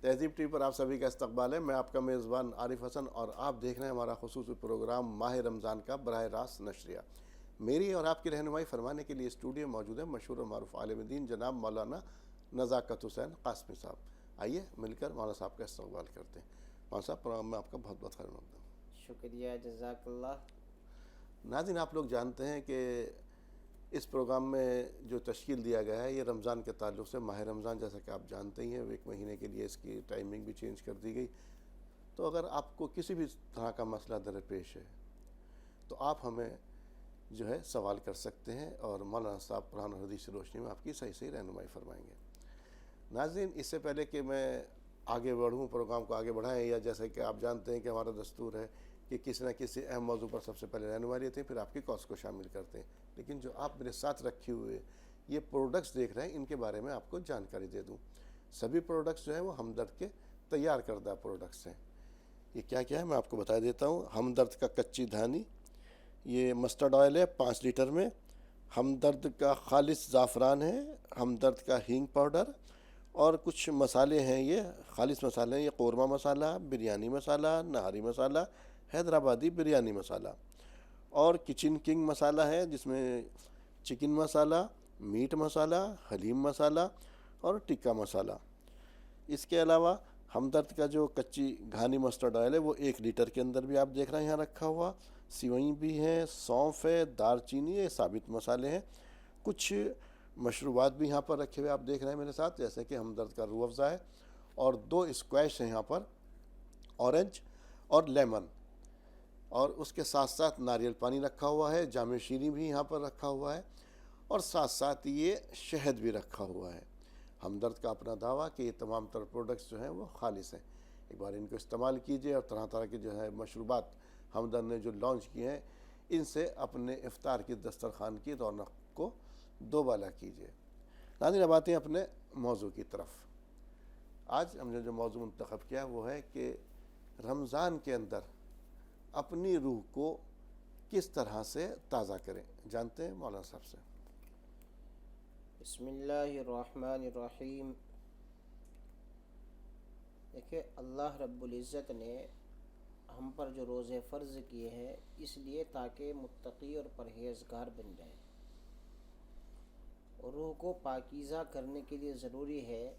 تہذیب T V پر آپ سبھی کا استقبال ہے۔ میں آپ کا میزبان عارف حسن اور آپ دیکھ رہے ہیں ہمارا خصوصی پروگرام ماہ رمضان کا براہ راست نشریہ۔ میری اور آپ کی رہنمائی فرمانے کے لیے اسٹوڈیو موجود ہے مشہور و معروف عالم دین جناب مولانا نزاکت حسین قاسمی صاحب۔ آئیے مل کر مولانا صاحب کا استقبال کرتے ہیں۔ مولانا صاحب پروگرام میں آپ کا بہت بہت خیر مقدم۔ شکریہ، جزاک اللہ۔ ناظرین آپ لوگ جانتے ہیں کہ اس پروگرام میں جو تشکیل دیا گیا ہے یہ رمضان کے تعلق سے، ماہ رمضان جیسا کہ آپ جانتے ہی ہیں، ایک مہینے کے لیے اس کی ٹائمنگ بھی چینج کر دی گئی۔ تو اگر آپ کو کسی بھی طرح کا مسئلہ درپیش ہے تو آپ ہمیں جو ہے سوال کر سکتے ہیں اور مولانا صاحب قرآن اور حدیث کی روشنی میں آپ کی صحیح رہنمائی فرمائیں گے۔ ناظرین اس سے پہلے کہ میں آگے بڑھوں، پروگرام کو آگے بڑھائیں، یا جیسے کہ آپ جانتے ہیں کہ ہمارا دستور ہے کہ کسی نہ کسی اہم موضوع پر سب سے پہلے رہنمائی لیتے ہیں، پھر آپ کی کالس کو شامل کرتے ہیں، لیکن جو آپ میرے ساتھ رکھے ہوئے یہ پروڈکٹس دیکھ رہے ہیں ان کے بارے میں آپ کو جانکاری دے دوں۔ سبھی پروڈکٹس جو ہیں وہ ہمدرد کے تیار کردہ پروڈکٹس ہیں۔ یہ کیا کیا ہے میں آپ کو بتا دیتا ہوں۔ ہمدرد کا کچی دھانی، یہ مسٹرڈ آئل ہے 5 لیٹر میں، ہمدرد کا خالص زعفران ہے، ہمدرد کا ہینگ پاؤڈر، اور کچھ مسالے ہیں، یہ خالص مسالے ہیں، یہ قورمہ مسالہ، بریانی مسالہ، نہاری مسالہ، حیدرآبادی بریانی مسالہ، اور کچن کنگ مسالہ ہے جس میں چکن مسالہ، میٹ مسالہ، حلیم مسالہ اور ٹکا مسالہ۔ اس کے علاوہ ہمدرد کا جو کچی گھانی مسٹرڈ آئل ہے وہ 1 لیٹر کے اندر بھی آپ دیکھ رہے ہیں یہاں رکھا ہوا، سیوئیں بھی ہیں، سونف ہے، دار چینی ہے، ثابت مسالے ہیں، کچھ مشروبات بھی یہاں پر رکھے ہوئے آپ دیکھ رہے ہیں میرے ساتھ، جیسے کہ ہمدرد کا روح افزا ہے، اور 2 اسکویش ہیں یہاں پر، اورنج اور لیمن، اور اس کے ساتھ ساتھ ناریل پانی رکھا ہوا ہے، جام شیریں بھی یہاں پر رکھا ہوا ہے، اور ساتھ ساتھ یہ شہد بھی رکھا ہوا ہے۔ ہمدرد کا اپنا دعویٰ کہ یہ تمام تر پروڈکٹس جو ہیں وہ خالص ہیں۔ ایک بار ان کو استعمال کیجئے اور طرح طرح کے جو ہے مشروبات ہمدرد نے جو لانچ کیے ہیں ان سے اپنے افطار کی دسترخوان کی رونق کو دوبالا کیجئے۔ ناظرین اب آتے ہیں اپنے موضوع کی طرف۔ آج ہم نے جو موضوع منتخب کیا وہ ہے کہ رمضان کے اندر اپنی روح کو کس طرح سے تازہ کریں۔ جانتے ہیں مولانا صاحب سے۔ بسم اللہ الرحمن الرحیم۔ دیکھیں، اللہ رب العزت نے ہم پر جو روزے فرض کیے ہیں اس لیے تاکہ متقی اور پرہیزگار بن جائیں۔ روح کو پاکیزہ کرنے کے لیے ضروری ہے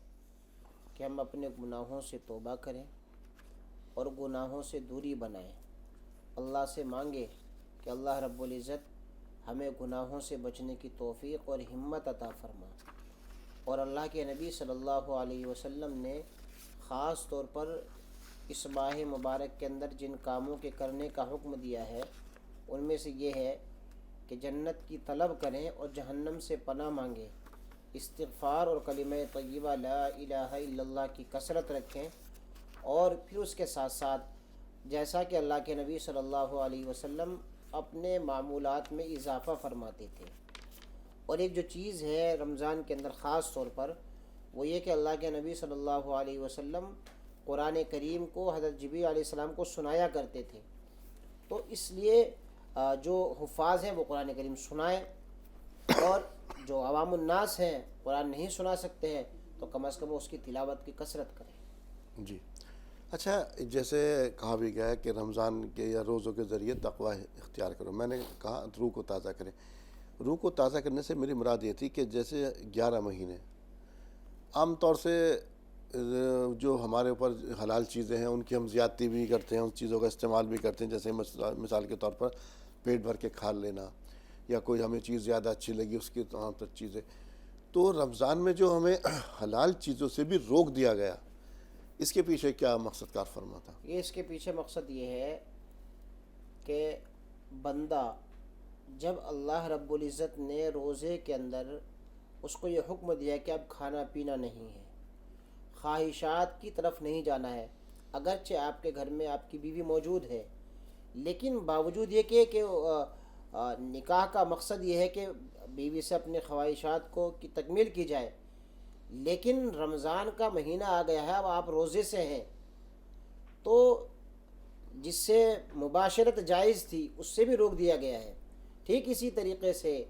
کہ ہم اپنے گناہوں سے توبہ کریں اور گناہوں سے دوری بنائیں۔ اللہ سے مانگے کہ اللہ رب العزت ہمیں گناہوں سے بچنے کی توفیق اور ہمت عطا فرما۔ اور اللہ کے نبی صلی اللہ علیہ وسلم نے خاص طور پر اس ماہ مبارک کے اندر جن کاموں کے کرنے کا حکم دیا ہے ان میں سے یہ ہے کہ جنت کی طلب کریں اور جہنم سے پناہ مانگیں، استغفار اور کلمہ طیبہ لا الہ الا اللہ کی کثرت رکھیں، اور پھر اس کے ساتھ ساتھ جیسا کہ اللہ کے نبی صلی اللہ علیہ وسلم اپنے معمولات میں اضافہ فرماتے تھے۔ اور ایک جو چیز ہے رمضان کے اندر خاص طور پر وہ یہ کہ اللہ کے نبی صلی اللہ علیہ وسلم قرآن کریم کو حضرت جبریل علیہ السلام کو سنایا کرتے تھے، تو اس لیے جو حفاظ ہیں وہ قرآن کریم سنائیں، اور جو عوام الناس ہیں قرآن نہیں سنا سکتے ہیں تو کم از کم اس کی تلاوت کی کثرت کریں۔ جی اچھا، جیسے کہا بھی گیا ہے کہ رمضان کے یا روزوں کے ذریعے تقوی اختیار کرو، میں نے کہا روح کو تازہ کریں۔ روح کو تازہ کرنے سے میری مراد یہ تھی کہ جیسے 11 مہینے عام طور سے جو ہمارے اوپر حلال چیزیں ہیں ان کی ہم زیادتی بھی کرتے ہیں، ان چیزوں کا استعمال بھی کرتے ہیں، جیسے مثال کے طور پر پیٹ بھر کے کھا لینا، یا کوئی ہمیں چیز زیادہ اچھی لگی اس کی تمام تر چیزیں۔ تو رمضان میں جو ہمیں حلال چیزوں سے بھی روک دیا گیا، اس کے پیچھے کیا مقصد کار فرما تھا؟ یہ اس کے پیچھے مقصد یہ ہے کہ بندہ جب اللہ رب العزت نے روزے کے اندر اس کو یہ حکم دیا کہ اب کھانا پینا نہیں ہے، خواہشات کی طرف نہیں جانا ہے، اگرچہ آپ کے گھر میں آپ کی بیوی موجود ہے لیکن باوجود یہ کہ نکاح کا مقصد یہ ہے کہ بیوی سے اپنے خواہشات کو کی تکمیل کی جائے، لیکن رمضان کا مہینہ آ گیا ہے، اب آپ روزے سے ہیں تو جس سے مباشرت جائز تھی اس سے بھی روک دیا گیا ہے۔ ٹھیک اسی طریقے سے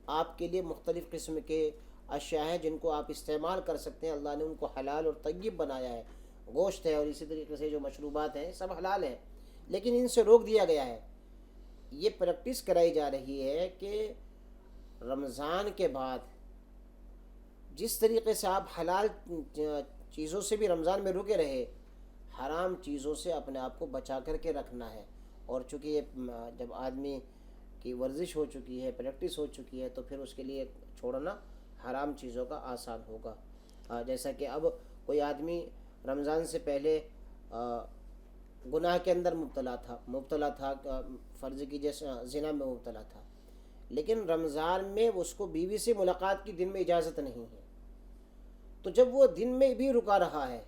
آپ کے لیے مختلف قسم کے اشیاء ہیں جن کو آپ استعمال کر سکتے ہیں، اللہ نے ان کو حلال اور طیب بنایا ہے، گوشت ہے اور اسی طریقے سے جو مشروبات ہیں سب حلال ہیں، لیکن ان سے روک دیا گیا ہے۔ یہ پریکٹس کرائی جا رہی ہے کہ رمضان کے بعد جس طریقے سے آپ حلال چیزوں سے بھی رمضان میں رکے رہے، حرام چیزوں سے اپنے آپ کو بچا کر کے رکھنا ہے۔ اور چونکہ یہ جب آدمی کی ورزش ہو چکی ہے، پریکٹس ہو چکی ہے، تو پھر اس کے لیے چھوڑنا حرام چیزوں کا آسان ہوگا۔ جیسا کہ اب کوئی آدمی رمضان سے پہلے گناہ کے اندر مبتلا تھا، فرض کیجیے زنا میں مبتلا تھا، لیکن رمضان میں اس کو بیوی سے ملاقات کی دن میں اجازت نہیں ہے، تو جب وہ دن میں بھی رکا رہا ہے،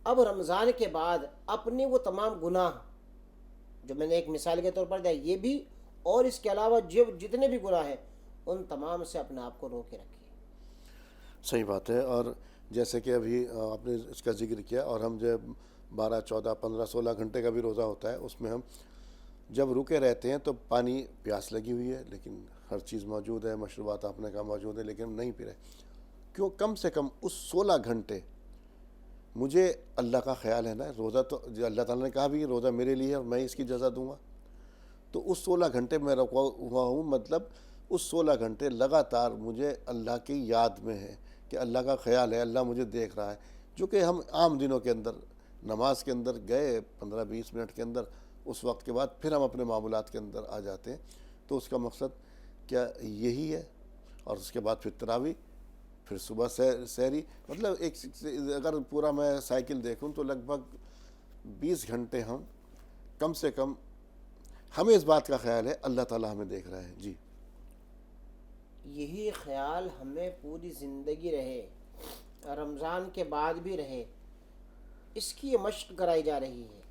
اب رمضان کے بعد اپنے وہ تمام گناہ جو میں نے ایک مثال کے طور پر دیا، یہ بھی اور اس کے علاوہ جتنے بھی گناہ ہیں ان تمام سے اپنے آپ کو روکے رکھیے۔ صحیح بات ہے۔ اور جیسے کہ ابھی آپ نے اس کا ذکر کیا، اور ہم جب 12 14 15 16 گھنٹے کا بھی روزہ ہوتا ہے، اس میں ہم جب رکے رہتے ہیں تو پانی پیاس لگی ہوئی ہے، لیکن ہر چیز موجود ہے، مشروبات آپ نے کہا موجود ہے، لیکن ہم نہیں پی رہے، کیوں؟ کم سے کم اس 16 گھنٹے مجھے اللہ کا خیال ہے نا، روزہ تو اللہ تعالیٰ نے کہا بھی روزہ میرے لیے ہے اور میں اس کی جزا دوں گا، تو اس 16 گھنٹے میں رکا ہوا ہوں، مطلب اس 16 گھنٹے لگاتار مجھے اللہ کی یاد میں ہے کہ اللہ کا خیال ہے، اللہ مجھے دیکھ رہا ہے، جو کہ ہم عام دنوں کے اندر نماز کے اندر گئے 15-20 منٹ کے اندر، اس وقت کے بعد پھر ہم اپنے معمولات کے اندر آ جاتے ہیں۔ تو اس کا مقصد کیا یہی ہے؟ اور اس کے بعد پھر تراویح، پھر صبح سحری، مطلب ایک اگر پورا میں سائیکل دیکھوں تو لگ بھگ 20 گھنٹے ہم کم سے کم، ہمیں اس بات کا خیال ہے اللہ تعالیٰ ہمیں دیکھ رہا ہے۔ جی، یہی خیال ہمیں پوری زندگی رہے، رمضان کے بعد بھی رہے، اس کی یہ مشق کرائی جا رہی ہے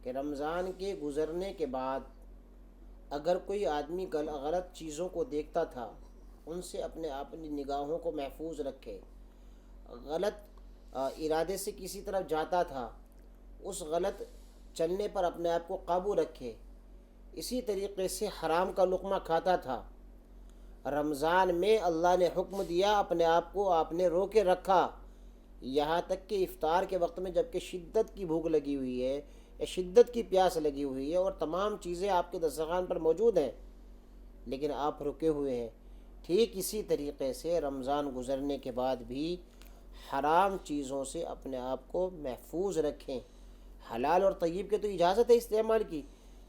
کہ رمضان کے گزرنے کے بعد اگر کوئی آدمی غلط چیزوں کو دیکھتا تھا، ان سے اپنی نگاہوں کو محفوظ رکھے، غلط ارادے سے کسی طرف جاتا تھا، اس غلط چلنے پر اپنے آپ کو قابو رکھے، اسی طریقے سے حرام کا لقمہ کھاتا تھا، رمضان میں اللہ نے حکم دیا، اپنے آپ کو آپ نے روکے رکھا، یہاں تک کہ افطار کے وقت میں جب کہ شدت کی بھوک لگی ہوئی ہے یا شدت کی پیاس لگی ہوئی ہے اور تمام چیزیں آپ کے دسترخوان پر موجود ہیں، لیکن آپ رکے ہوئے ہیں، ٹھیک اسی طریقے سے رمضان گزرنے کے بعد بھی حرام چیزوں سے اپنے آپ کو محفوظ رکھیں۔ حلال اور طیب کے تو اجازت ہے استعمال کی،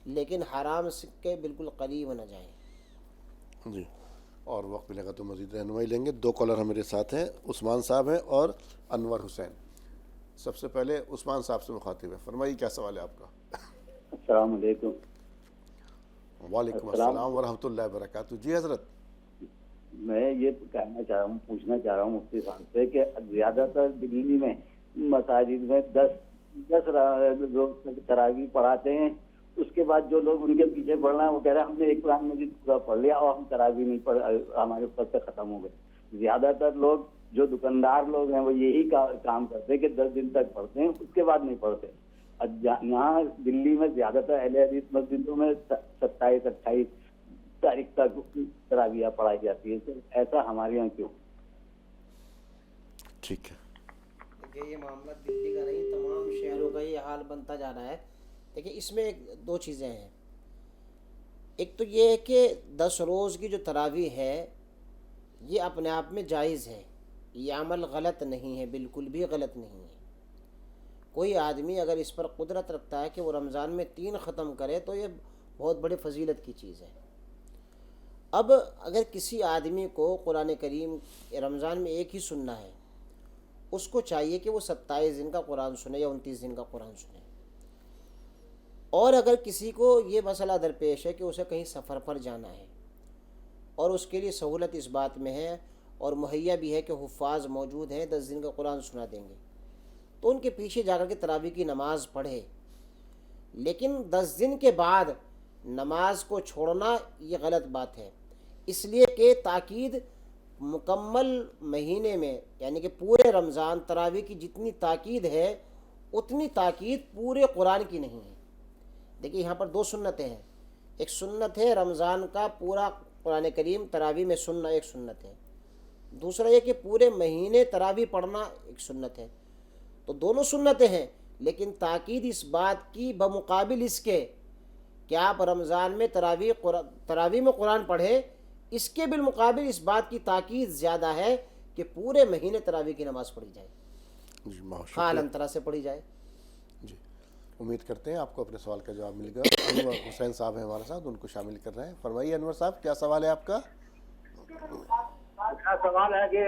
لیکن حرام کے بالکل قریب نہ جائیں۔ جی، اور وقت ملے گا تو مزید رہنمائی لیں گے۔ 2 کالر ہمارے ساتھ ہیں، عثمان صاحب ہیں اور انور حسین۔ سب سے پہلے عثمان صاحب سے مخاطب ہے، فرمائیے کیا سوال ہے آپ کا؟ السلام علیکم۔ وعلیکم السلام ورحمۃ اللہ وبرکاتہ۔ جی حضرت، میں یہ پوچھنا چاہ رہا ہوں مفتی صاحب سے کہ زیادہ تر دلی میں مساجد میں 10 لوگ تراویح پڑھاتے ہیں، اس کے بعد جو لوگ ان کے پیچھے پڑھ رہے ہیں وہ کہہ رہے ہیں ہم نے ایک قرآن مجید پورا پڑھ لیا اور ہم تراویح نہیں پڑھ، ہمارے اوپر سے ختم ہو گئے۔ زیادہ تر لوگ جو دکاندار لوگ ہیں وہ یہی کام کرتے ہیں کہ 10 دن تک پڑھتے ہیں، اس کے بعد نہیں پڑھتے۔ یہاں دلی میں زیادہ تر اہل حدیث مسجدوں میں 27-28 تاریخ تک تراویح پڑھائی جاتی ہے، ایسا ہمارے یہاں کیوں؟ ٹھیک ہے۔ دیکھیے یہ معاملہ دلی کا نہیں، تمام شہروں کا یہ حال بنتا جا رہا ہے۔ دیکھیے اس میں 2 چیزیں ہیں، ایک تو یہ ہے کہ 10 روز کی جو تراویح ہے یہ اپنے آپ میں جائز ہے، یہ عمل غلط نہیں ہے، بالکل بھی غلط نہیں ہے۔ کوئی آدمی اگر اس پر قدرت رکھتا ہے کہ وہ رمضان میں 3 ختم کرے تو یہ بہت بڑی فضیلت کی چیز ہے۔ اب اگر کسی آدمی کو قرآن کریم رمضان میں ایک ہی سننا ہے، اس کو چاہیے کہ وہ 27 دن کا قرآن سنے یا 29 دن کا قرآن سنے۔ اور اگر کسی کو یہ مسئلہ درپیش ہے کہ اسے کہیں سفر پر جانا ہے اور اس کے لیے سہولت اس بات میں ہے اور مہیا بھی ہے کہ حفاظ موجود ہیں 10 دن کا قرآن سنا دیں گے، تو ان کے پیچھے جا کر کے تراویح کی نماز پڑھے، لیکن 10 دن کے بعد نماز کو چھوڑنا یہ غلط بات ہے، اس لیے کہ تاکید مکمل مہینے میں یعنی کہ پورے رمضان تراویح کی جتنی تاکید ہے اتنی تاکید پورے قرآن کی نہیں ہے۔ دیکھیے یہاں پر 2 سنتیں ہیں، ایک سنت ہے رمضان کا پورا قرآن کریم تراویح میں سننا ایک سنت ہے، دوسرا یہ کہ پورے مہینے تراویح پڑھنا ایک سنت ہے. تو دونوں سنتیں ہیں، لیکن تاکید اس بات کی بمقابل اس کے کہ آپ رمضان میں تراویح میں قرآن پڑھیں، اس کے بالمقابل اس بات کی تاکید زیادہ ہے کہ پورے مہینے تراویح کی نماز پڑھی جائے، جی بہت خال شکریہ. انطرح سے پڑھی جائے. جی امید کرتے ہیں آپ کو اپنے سوال کا جواب مل گیا. انور حسین صاحب ہیں ہمارے ساتھ، ان کو شامل کر رہے ہیں. فرمائیے انور صاحب، کیا سوال ہے آپ کا؟ میرا سوال ہے کہ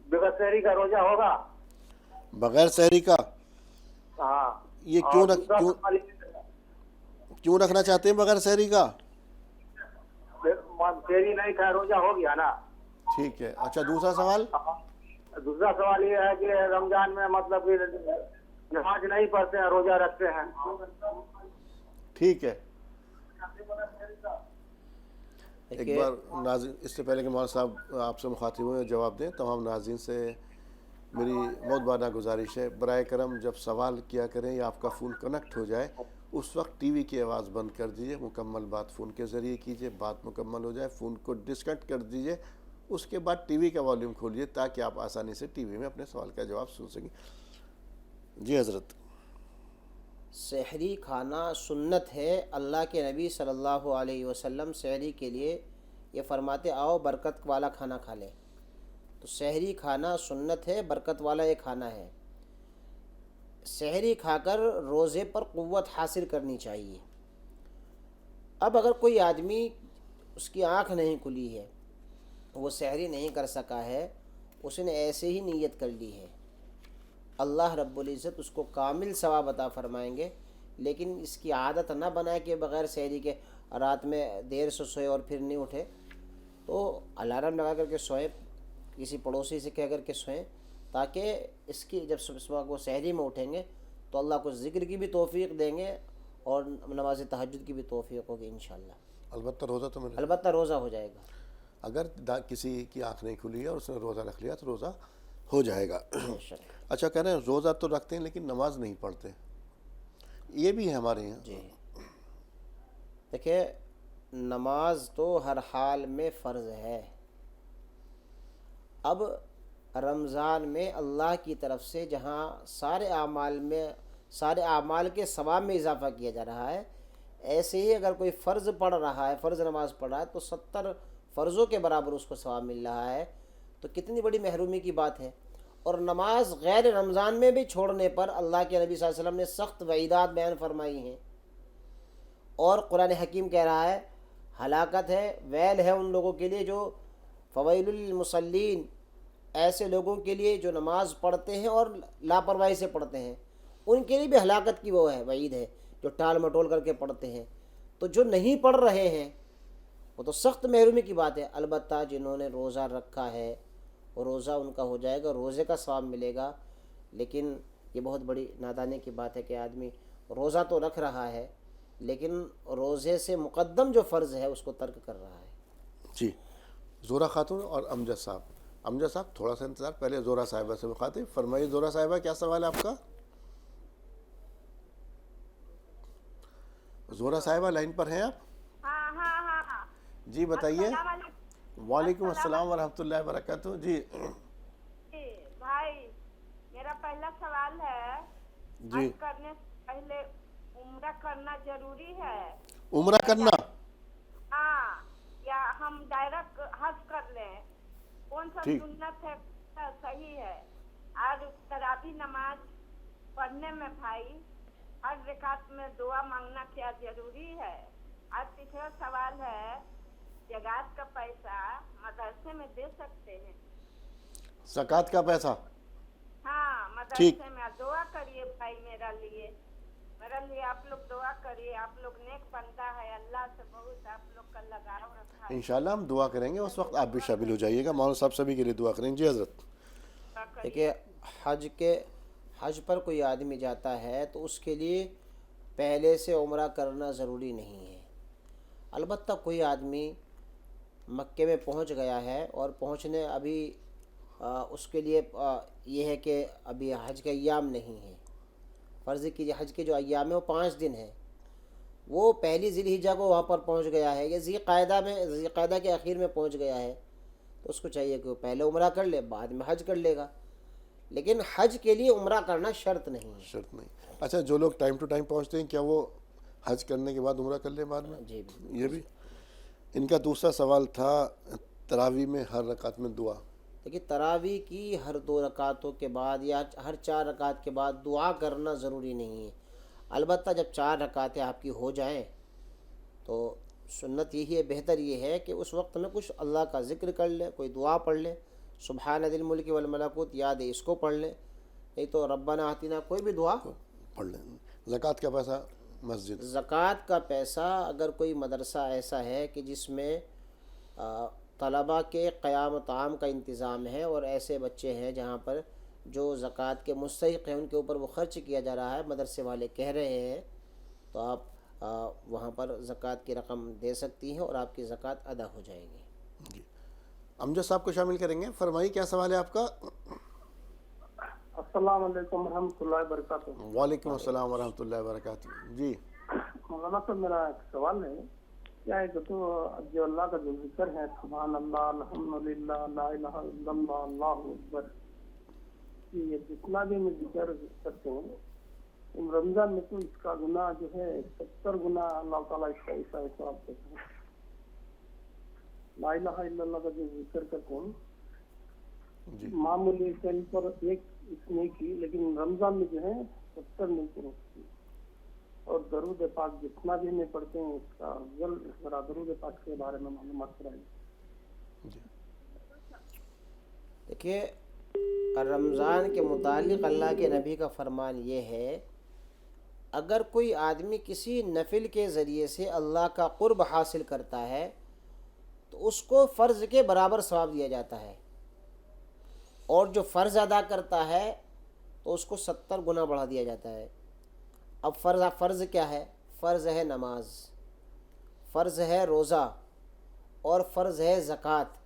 بغیر سحری کا روزہ ہوگا؟ بغیر سحری کا ہاں. یہ کیوں رکھنا چاہتے ہیں بغیر سحری کا؟ سحری نہیں کھایا روزہ ہو گیا نا. ٹھیک ہے. اچھا دوسرا سوال؟ دوسرا سوال یہ ہے کہ رمضان میں مطلب کہ نماز نہیں پڑھتے ہیں، روزہ رکھتے ہیں. ٹھیک ہے. ایک دیکھیے، بار ناظرین، اس سے پہلے کہ مولانا صاحب آپ سے مخاطب ہوئے جواب دیں، تمام ناظرین سے میری بہت بار گزارش ہے، برائے کرم جب سوال کیا کریں یا آپ کا فون کنیکٹ ہو جائے اس وقت ٹی وی کی آواز بند کر دیجئے، مکمل بات فون کے ذریعے کیجئے، بات مکمل ہو جائے فون کو ڈسکنیکٹ کر دیجئے، اس کے بعد ٹی وی کا والیوم کھولیے تاکہ آپ آسانی سے ٹی وی میں اپنے سوال کا جواب سن سکیں. جی حضرت. سحری کھانا سنت ہے. اللہ کے نبی صلی اللہ علیہ وسلم سحری کے لیے یہ فرماتے آؤ برکت والا کھانا کھا لیں. تو سحری کھانا سنت ہے، برکت والا یہ کھانا ہے. سحری کھا کر روزے پر قوت حاصل کرنی چاہیے. اب اگر کوئی آدمی اس کی آنکھ نہیں کھلی ہے، وہ سحری نہیں کر سکا ہے، اس نے ایسے ہی نیت کر لی ہے، اللہ رب العزت اس کو کامل ثواب عطا فرمائیں گے. لیکن اس کی عادت نہ بنائے کہ بغیر سحری کے رات میں دیر سے سوئے اور پھر نہیں اٹھے. تو الارم لگا کر کے سوئیں، کسی پڑوسی سے کہہ کر کے سوئیں، تاکہ اس کی جب صبح کو سحری میں اٹھیں گے تو اللہ کو ذکر کی بھی توفیق دیں گے اور نماز تہجد کی بھی توفیق ہوگی انشاءاللہ. البتہ روزہ تو میں البتہ روزہ ہو جائے گا. اگر کسی کی آنکھ نہیں کھلی ہے اور اس نے روزہ رکھ لیا تو روزہ ہو جائے گا. اچھا کہہ رہے ہیں روزہ تو رکھتے ہیں لیکن نماز نہیں پڑھتے، یہ بھی ہے ہمارے یہاں. جی دیکھیں، نماز تو ہر حال میں فرض ہے. اب رمضان میں اللہ کی طرف سے جہاں سارے اعمال کے ثواب میں اضافہ کیا جا رہا ہے، ایسے ہی اگر کوئی فرض پڑھ رہا ہے، فرض نماز پڑھ رہا ہے تو 70 فرضوں کے برابر اس کو ثواب مل رہا ہے. تو کتنی بڑی محرومی کی بات ہے. اور نماز غیر رمضان میں بھی چھوڑنے پر اللہ کے نبی صلی اللہ علیہ وسلم نے سخت وعیدات بیان فرمائی ہیں. اور قرآن حکیم کہہ رہا ہے ہلاکت ہے، ویل ہے ان لوگوں کے لیے جو فویل للمصلین، ایسے لوگوں کے لیے جو نماز پڑھتے ہیں اور لاپرواہی سے پڑھتے ہیں، ان کے لیے بھی ہلاکت کی وہ ہے، وعید ہے، جو ٹال مٹول کر کے پڑھتے ہیں. تو جو نہیں پڑھ رہے ہیں وہ تو سخت محرومی کی بات ہے. البتہ جنہوں نے روزہ رکھا ہے وہ روزہ ان کا ہو جائے گا، روزے کا ثواب ملے گا. لیکن یہ بہت بڑی نادانی کی بات ہے کہ آدمی روزہ تو رکھ رہا ہے لیکن روزے سے مقدم جو فرض ہے اس کو ترک کر رہا ہے. جی زورا خاتون اور امجد صاحب تھوڑا سا انتظار، پہلے زورا صاحبہ سے مخاطب. فرمائیے زورا صاحبہ، کیا سوال ہے آپ کا؟ زورا صاحبہ لائن پر ہیں آپ؟ ہاں. جی بتائیے. السلام علیکم. وعلیکم السلام ورحمۃ اللہ وبرکاتہ. جی بھائی میرا پہلا سوال ہے، جی حج کرنے سے پہلے عمرہ کرنا ضروری ہے؟ عمرہ کرنا؟ ہاں، یا ہم ڈائریکٹ حج کر لیں؟ کون سا ٹھیک. سنت ہے، صحیح ہے؟ آج تراویح نماز پڑھنے میں بھائی ہر رکعت میں دعا مانگنا کیا ضروری ہے؟ آج تیسرا سوال ہے، زکوٰۃ کا پیسہ مدرسے میں دے سکتے ہیں؟ زکوٰۃ کا پیسہ؟ ہاں ٹھیک. مدرسے میں. دعا کریے بھائی میرے لیے آپ لوگ دعا کریے. آپ لوگ نیک بنتا ہے، اللہ سے بہت آپ لوگ کا لگاؤ رکھا ہے. انشاءاللہ ہم دعا کریں گے، اس وقت آپ بھی شامل ہو جائیے گا. مولانا صاحب سبھی کے لیے دعا کریں. جی حضرت. دیکھیے، حج پر کوئی آدمی جاتا ہے تو اس کے لیے پہلے سے عمرہ کرنا ضروری نہیں ہے. البتہ کوئی آدمی مکے میں پہنچ گیا ہے اور پہنچنے ابھی اس کے لیے یہ ہے کہ ابھی حج کے ایام نہیں ہیں. فرض کیجیے حج کے جو ایام ہیں وہ 5 دن ہیں. وہ پہلی ذی الحجہ کو وہاں پر پہنچ گیا ہے یا ذی قعدہ کے آخر میں پہنچ گیا ہے، تو اس کو چاہیے کہ وہ پہلے عمرہ کر لے، بعد میں حج کر لے گا، لیکن حج کے لیے عمرہ کرنا شرط نہیں ہے۔ شرط نہیں۔ اچھا، جو لوگ ٹائم ٹو ٹائم پہنچتے ہیں کیا وہ حج کرنے کے بعد عمرہ کر لیں بعد میں؟ جی یہ بھی ان کا دوسرا سوال تھا، تراویح میں ہر رکعت میں دعا۔ دیکھیے تراویح کی ہر 2 رکعتوں کے بعد یا ہر 4 رکعت کے بعد دعا کرنا ضروری نہیں ہے، البتہ جب 4 رکعتیں آپ کی ہو جائیں تو سنت یہی ہے، بہتر یہ ہے کہ اس وقت میں کچھ اللہ کا ذکر کر لے، کوئی دعا پڑھ لے، سبحان ذی الملک والملکوت یاد ہے اس کو پڑھ لے، نہیں تو ربنا آتنا، کوئی بھی دعا پڑھ لیں۔ زکوٰۃ کا پیسہ مسجد، زکوٰۃ کا پیسہ اگر کوئی مدرسہ ایسا ہے کہ جس میں طلباء کے قیام و طعام کا انتظام ہے اور ایسے بچے ہیں جہاں پر جو زکوٰۃ کے مستحق ہیں ان کے اوپر وہ خرچ کیا جا رہا ہے، مدرسے والے کہہ رہے ہیں، تو آپ وہاں پر زکوٰۃ کی رقم دے سکتی ہیں اور آپ کی زکوٰۃ ادا ہو جائے گی۔ جی امجد صاحب کو شامل کریں گے، فرمائیے کیا سوال ہے آپ کا؟ السلام علیکم ورحمۃ اللہ وبرکاتہ۔ وعلیکم السلام ورحمۃ اللہ وبرکاتہ۔ جی مولانا صاحب میرا ایک سوال ہے، کیا ہے کہ تو جو اللہ کا جو ذکر ہے سبحان اللہ الحمدللہ لا الہ الا اللہ اللہ اکبر، یہ جتنا بھی میں ذکر کرتے ہیں رمضان میں تو اس کا گناہ جو ہے 70 گنا اللہ تعالیٰ اس کا ایسا ثواب دیتا ہے۔ لا الہ الا اللہ کا جو ذکر کرتے ہیں جی معمولی طور پر ایک اس نے کی، لیکن رمضان میں جو ہے 70 ملتے ہیں، اور درود پاک جتنا بھی میں پڑھتے ہیں اس کا افضل، ذرا درود پاک کے بارے میں معلومات کرائیے۔ جی دیکھیے رمضان کے متعلق اللہ کے نبی کا فرمان یہ ہے، اگر کوئی آدمی کسی نفل کے ذریعے سے اللہ کا قرب حاصل کرتا ہے تو اس کو فرض کے برابر ثواب دیا جاتا ہے، اور جو فرض ادا کرتا ہے تو اس کو 70 گنا بڑھا دیا جاتا ہے۔ اب فرض کیا ہے؟ فرض ہے نماز، فرض ہے روزہ، اور فرض ہے زکوٰۃ،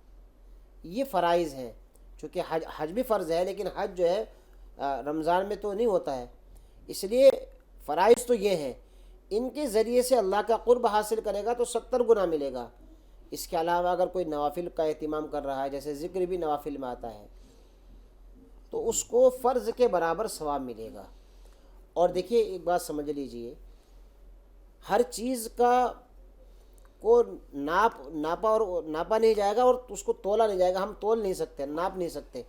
یہ فرائض ہیں۔ چونکہ حج بھی فرض ہے، لیکن حج جو ہے رمضان میں تو نہیں ہوتا ہے، اس لیے فرائض تو یہ ہیں، ان کے ذریعے سے اللہ کا قرب حاصل کرے گا تو 70 گنا ملے گا۔ اس کے علاوہ اگر کوئی نوافل کا اہتمام کر رہا ہے، جیسے ذکر بھی نوافل میں آتا ہے، تو اس کو فرض کے برابر ثواب ملے گا۔ اور دیکھیے ایک بات سمجھ لیجئے، ہر چیز کو ناپا نہیں جائے گا اور اس کو تولا نہیں جائے گا، ہم تول نہیں سکتے، ناپ نہیں سکتے،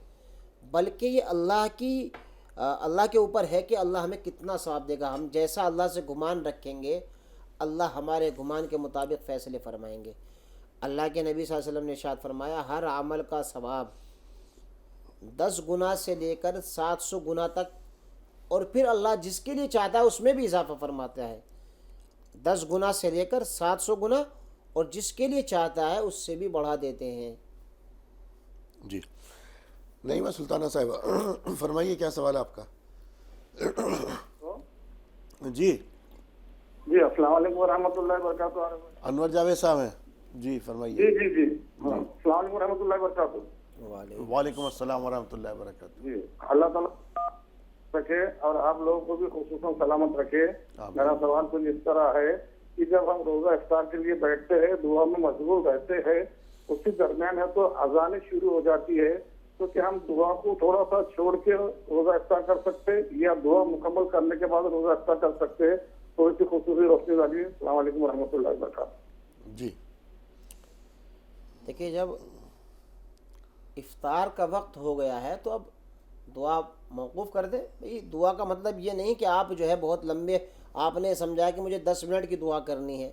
بلکہ یہ اللہ کے اوپر ہے کہ اللہ ہمیں کتنا ثواب دے گا۔ ہم جیسا اللہ سے گمان رکھیں گے، اللہ ہمارے گمان کے مطابق فیصلے فرمائیں گے۔ اللہ کے نبی صلی اللہ علیہ وسلم نے ارشاد فرمایا، ہر عمل کا ثواب 10 گنا سے لے کر 700 گنا تک، اور پھر اللہ جس کے لیے چاہتا ہے اس میں بھی اضافہ فرماتا ہے، 10 گنا سے لے کر 700 گنا، اور جس کے لیے چاہتا ہے اس سے بھی بڑھا دیتے ہیں۔ جی نعیمہ سلطانہ صاحبہ فرمائیے کیا سوال ہے آپ کا؟ جی جی السلام علیکم ورحمۃ اللہ وبرکاتہ۔ انور جاوید صاحب ہیں، جی فرمائیے۔ جی السلام علیکم ورحمۃ اللہ وبرکاتہ۔ وعلیکم السلام ورحمۃ اللہ وبرکاتہ۔ جی اللہ تعالیٰ رکھے اور آپ لوگوں کو بھی خصوصاً سلامت رکھے۔ میرا سوال کچھ اس طرح ہے کہ جب ہم روزہ افطار کے لیے بیٹھتے ہیں، دعا میں مشغول رہتے ہیں، اسی درمیان ہے تو اذانیں شروع ہو جاتی ہے، تو کیا ہم دعا کو تھوڑا سا چھوڑ کے روزہ افطار کر سکتے یا دعا مکمل کرنے کے بعد روزہ افطار کر سکتے ہیں؟ تھوڑی سی خصوصی روشنی ڈالیے۔ السلام علیکم ورحمۃ اللہ وبرکاتہ۔ جی دیکھیے جب افطار کا وقت ہو گیا ہے تو اب دعا موقوف کر دے۔ بھئی دعا کا مطلب یہ نہیں کہ آپ جو ہے بہت لمبے، آپ نے سمجھا کہ مجھے 10 منٹ کی دعا کرنی ہے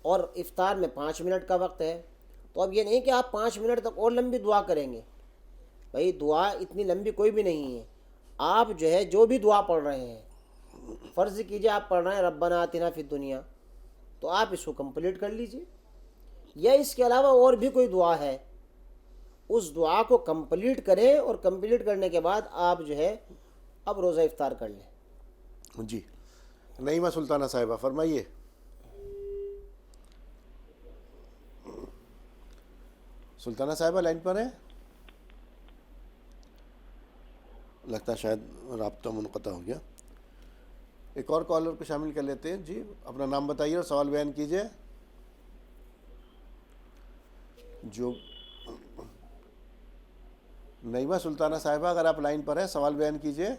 اور افطار میں 5 منٹ کا وقت ہے، تو اب یہ نہیں کہ آپ 5 منٹ تک اور لمبی دعا کریں گے۔ بھئی دعا اتنی لمبی کوئی بھی نہیں ہے، آپ جو ہے جو بھی دعا پڑھ رہے ہیں، فرض کیجئے آپ پڑھ رہے ہیں ربنا آتنا فی الدنیا، تو آپ اس کو کمپلیٹ کر لیجئے، یا اس کے علاوہ اور بھی کوئی دعا ہے اس دعا کو کمپلیٹ کریں، اور کمپلیٹ کرنے کے بعد آپ جو ہے اب روزہ افطار کر لیں۔ جی نعیمہ سلطانہ صاحبہ فرمائیے۔ سلطانہ صاحبہ لائن پر ہیں؟ لگتا ہے شاید رابطہ منقطع ہو گیا۔ ایک اور کالر کو شامل کر لیتے ہیں. جی اپنا نام بتائیے اور سوال بیان کیجیے. جو نعیمہ سلطانہ صاحبہ اگر آپ لائن پر ہیں سوال بیان کیجیے.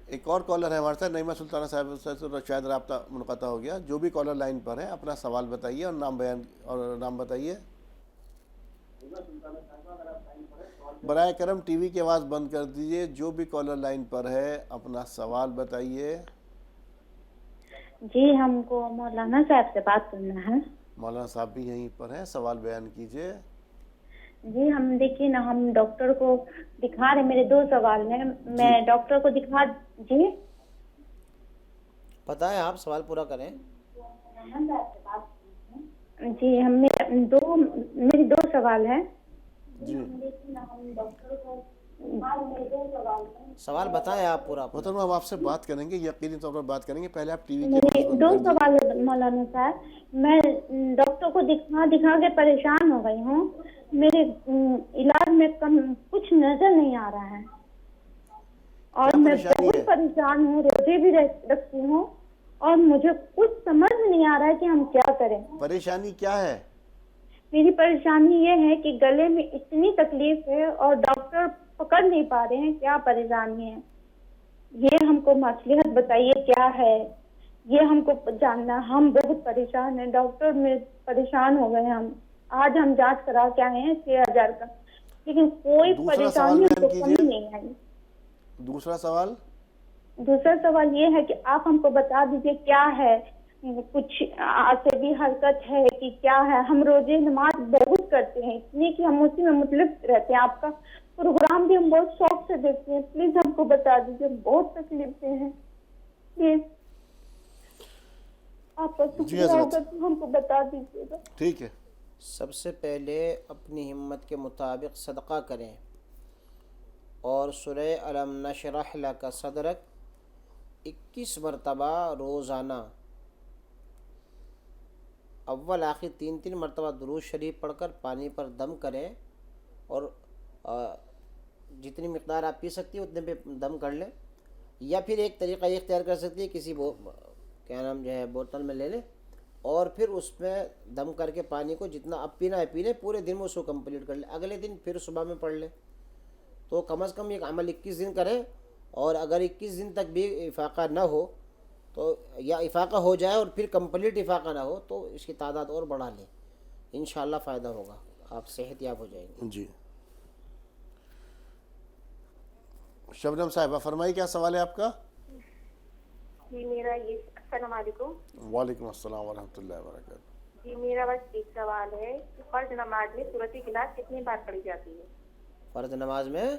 ایک اور کالر ہے ہمارے ساتھ نعیمہ سلطانہ صاحب سے شاید رابطہ منقطع ہو گیا. جو بھی کالر لائن پر ہے اپنا سوال بتائیے اور نام بتائیے. برائے کرم ٹی وی کی آواز بند کر دیجیے. جو بھی کالر لائن پر ہے اپنا سوال بتائیے. جی ہم کو مولانا صاحب سے بات کرنا ہے. مولانا صاحب بھی یہیں پر ہیں, سوال بیان کیجیے. جی ہم دیکھیے نا, ہم ڈاکٹر کو دکھا رہے, میرے 2 سوال ہیں. میں ڈاکٹر کو دکھا. جی بتائیں, آپ سوال پورا کریں. جی میری 2 سوال ہیں. جی سوال بتائیں آپ پورا. محترمہ ہم آپ سے بات کریں گے, یقینی طور پر بات کریں گے. پہلے آپ ٹی وی کی میرے آواز بند 2 کر دیجیے. سوال ہے مولانا صاحب. میں ڈاکٹر کو دکھا کے پریشان ہو گئی ہوں. میرے علاج میں کچھ نظر نہیں آ رہا ہے اور میں بہت پریشان ہوں. روزے بھی رکھتی ہوں اور مجھے کچھ سمجھ نہیں آ رہا ہے کہ ہم کیا کریں. پریشانی کیا ہے؟ میری پریشانی یہ ہے کہ گلے میں اتنی تکلیف ہے اور ڈاکٹر پکڑ نہیں پا رہے ہیں کیا پریشانی ہے. یہ ہم کو مصلحت بتائیے کیا ہے, یہ ہم کو جاننا. ہم بہت پریشان ہیں ڈاکٹر, میں پریشان ہو گئے. آج ہم جانچ کرا کے آئے ہیں 6,000 کا, لیکن کوئی پریشانی ہم کو کمی نہیں آئی. دوسرا سوال یہ ہے کہ آپ ہم کو بتا دیجئے کیا ہے, کچھ عصبی حرکت ہے کہ کیا ہے. ہم روزے نماز بہت کرتے ہیں اتنی کہ ہم اسی میں مطلب رہتے ہیں. آپ کا پروگرام بھی ہم بہت شوق سے دیکھتے ہیں. پلیز ہم کو بتا دیجئے, بہت تکلیف ہیں. پلیز آپ کا شکریہ ہوگا تو ہم کو بتا دیجیے گا. ٹھیک ہے. سب سے پہلے اپنی ہمت کے مطابق صدقہ کریں اور سورہ الم نشرح لک صدرک 21 مرتبہ روزانہ اول آخر 3 مرتبہ درود شریف پڑھ کر پانی پر دم کریں اور جتنی مقدار آپ پی سکتی ہیں اتنے پہ دم کر لیں. یا پھر ایک طریقہ یہ اختیار کر سکتی ہے, کسی بوتل میں لے لیں اور پھر اس میں دم کر کے پانی کو جتنا اب پینا ہے پی لیں, پورے دن میں اس کو کمپلیٹ کر لیں. اگلے دن پھر صبح میں پڑھ لیں. تو کم از کم یہ عمل 21 دن کریں, اور اگر 21 دن تک بھی افاقہ نہ ہو تو, یا افاقہ ہو جائے اور پھر کمپلیٹ افاقہ نہ ہو تو اس کی تعداد اور بڑھا لیں. انشاءاللہ فائدہ ہوگا, آپ صحت یاب ہو جائیں گے. جی شبنم صاحبہ فرمائیے کیا سوال ہے آپ کا؟ جی میرا یہ, السلام علیکم. وعلیکم السلام ورحمۃ اللہ وبرکاتہ. جی میرا بس ایک سوال ہے کہ فرض نماز میں سورۃ اخلاص کتنی بار پڑھی جاتی ہے؟ فرض نماز میں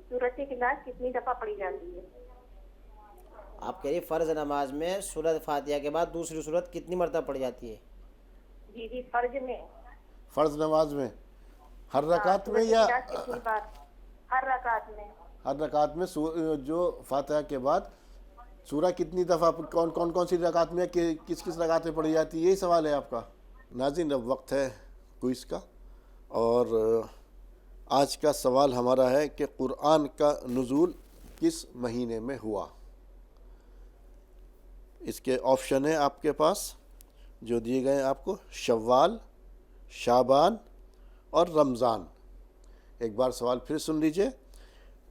سورۃ اخلاص کتنی دفعہ پڑھی جاتی ہے؟ آپ کہہ رہی فرض نماز میں سورۃ فاتحہ کے بعد دوسری سورت کتنی مرتبہ پڑھی جاتی ہے؟ جی فرض میں, فرض نماز میں ہر رکعت میں یا کتنی بار؟ ہر رکعت میں. ہر رکعت میں جو فاتحہ کے بعد سورہ کتنی دفعہ کون سی رکعت میں کس رکعت میں پڑھی جاتی ہے, یہی سوال ہے آپ کا. ناظرین اب وقت ہے کوئز کا, اور آج کا سوال ہمارا ہے کہ قرآن کا نزول کس مہینے میں ہوا. اس کے آپشن ہیں آپ کے پاس جو دیے گئے ہیں آپ کو, شوال, شعبان اور رمضان. ایک بار سوال پھر سن لیجئے,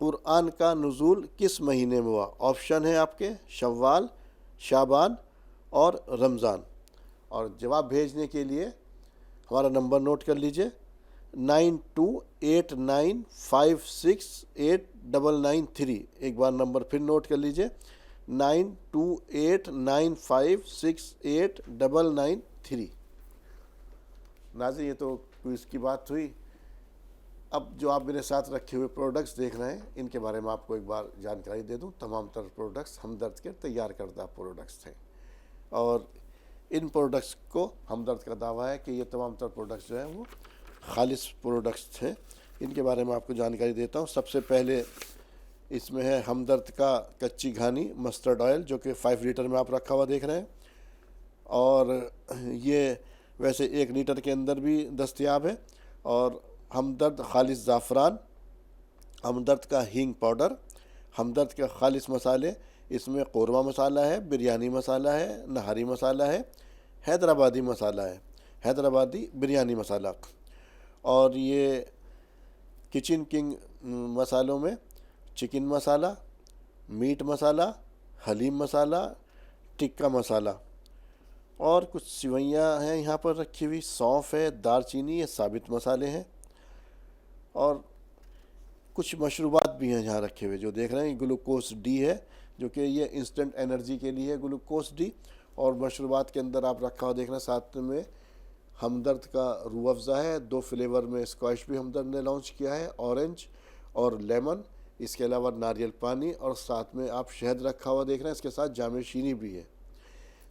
قرآن کا نزول کس مہینے میں ہوا. آپشن ہے آپ کے شوال, شعبان اور رمضان. اور جواب بھیجنے کے لیے ہمارا نمبر نوٹ کر لیجئے 9289568993. ایک بار نمبر پھر نوٹ کر لیجئے 9289568993. ناظرین یہ تو کوئز کی بات ہوئی. اب جو آپ میرے ساتھ رکھے ہوئے پروڈکٹس دیکھ رہے ہیں ان کے بارے میں آپ کو ایک بار جانکاری دے دوں. تمام تر پروڈکٹس ہمدرد کے تیار کردہ پروڈکٹس ہیں, اور ان پروڈکٹس کو ہمدرد کا دعویٰ ہے کہ یہ تمام تر پروڈکٹس جو ہیں وہ خالص پروڈکٹس ہیں. ان کے بارے میں آپ کو جانکاری دیتا ہوں. سب سے پہلے اس میں ہے ہمدرد کا کچی گھانی مسٹرڈ آئل, جو کہ 5 لیٹر میں آپ رکھا ہوا دیکھ رہے ہیں, اور یہ ویسے 1 لیٹر کے اندر بھی دستیاب ہے. اور ہمدرد خالص زعفران, ہمدرد کا ہینگ پاؤڈر, ہمدرد کے خالص مسالے، اس میں قورمہ مسالہ ہے، بریانی مسالہ ہے، نہاری مسالہ ہے، حیدرآبادی مسالہ ہے، حیدرآبادی بریانی مسالہ، اور یہ کچن کنگ مسالوں میں چکن مسالہ، میٹ مسالہ، حلیم مسالہ، ٹکا مسالہ، اور کچھ سوئیاں ہیں یہاں پر رکھی ہوئی، سونف ہے، دار چینی، یہ ثابت مسالے ہیں، اور کچھ مشروبات بھی ہیں یہاں رکھے ہوئے جو دیکھ رہے ہیں. گلوکوز ڈی ہے جو کہ یہ انسٹنٹ انرجی کے لیے گلوکوز ڈی. اور مشروبات کے اندر آپ رکھا ہوا دیکھ رہے ہیں ساتھ میں ہمدرد کا روح افزا ہے، 2 فلیور میں اسکواش بھی ہمدرد نے لانچ کیا ہے، اورنج اور لیمن، اس کے علاوہ ناریل پانی، اور ساتھ میں آپ شہد رکھا ہوا دیکھ رہے ہیں، اس کے ساتھ جامع شینی بھی ہے.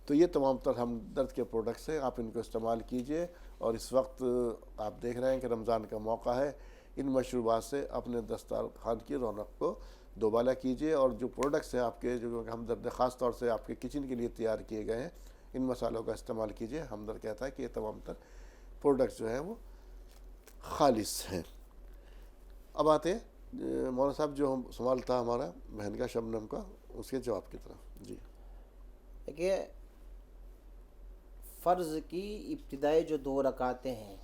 تو یہ تمام تر ہمدرد کے پروڈکٹس ہیں، آپ ان کو استعمال کیجئے. اور اس وقت آپ دیکھ رہے ہیں کہ رمضان کا موقع ہے، ان مشروبات سے اپنے دسترخوان کی رونق کو دوبالا کیجئے. اور جو پروڈکٹس ہیں آپ کے جو ہمدرد خاص طور سے آپ کے کچن کے لیے تیار کیے گئے ہیں، ان مسالوں کا استعمال کیجئے. ہمدرد کہتا ہے کہ یہ تمام تر پروڈکٹس جو ہیں وہ خالص ہیں. اب آتے ہیں مولانا صاحب جو سوال تھا ہمارا بہن کا شبنم کا، اس کے جواب کی طرف. جی دیکھیے، فرض کی ابتدائی جو 2 رکعتیں ہیں،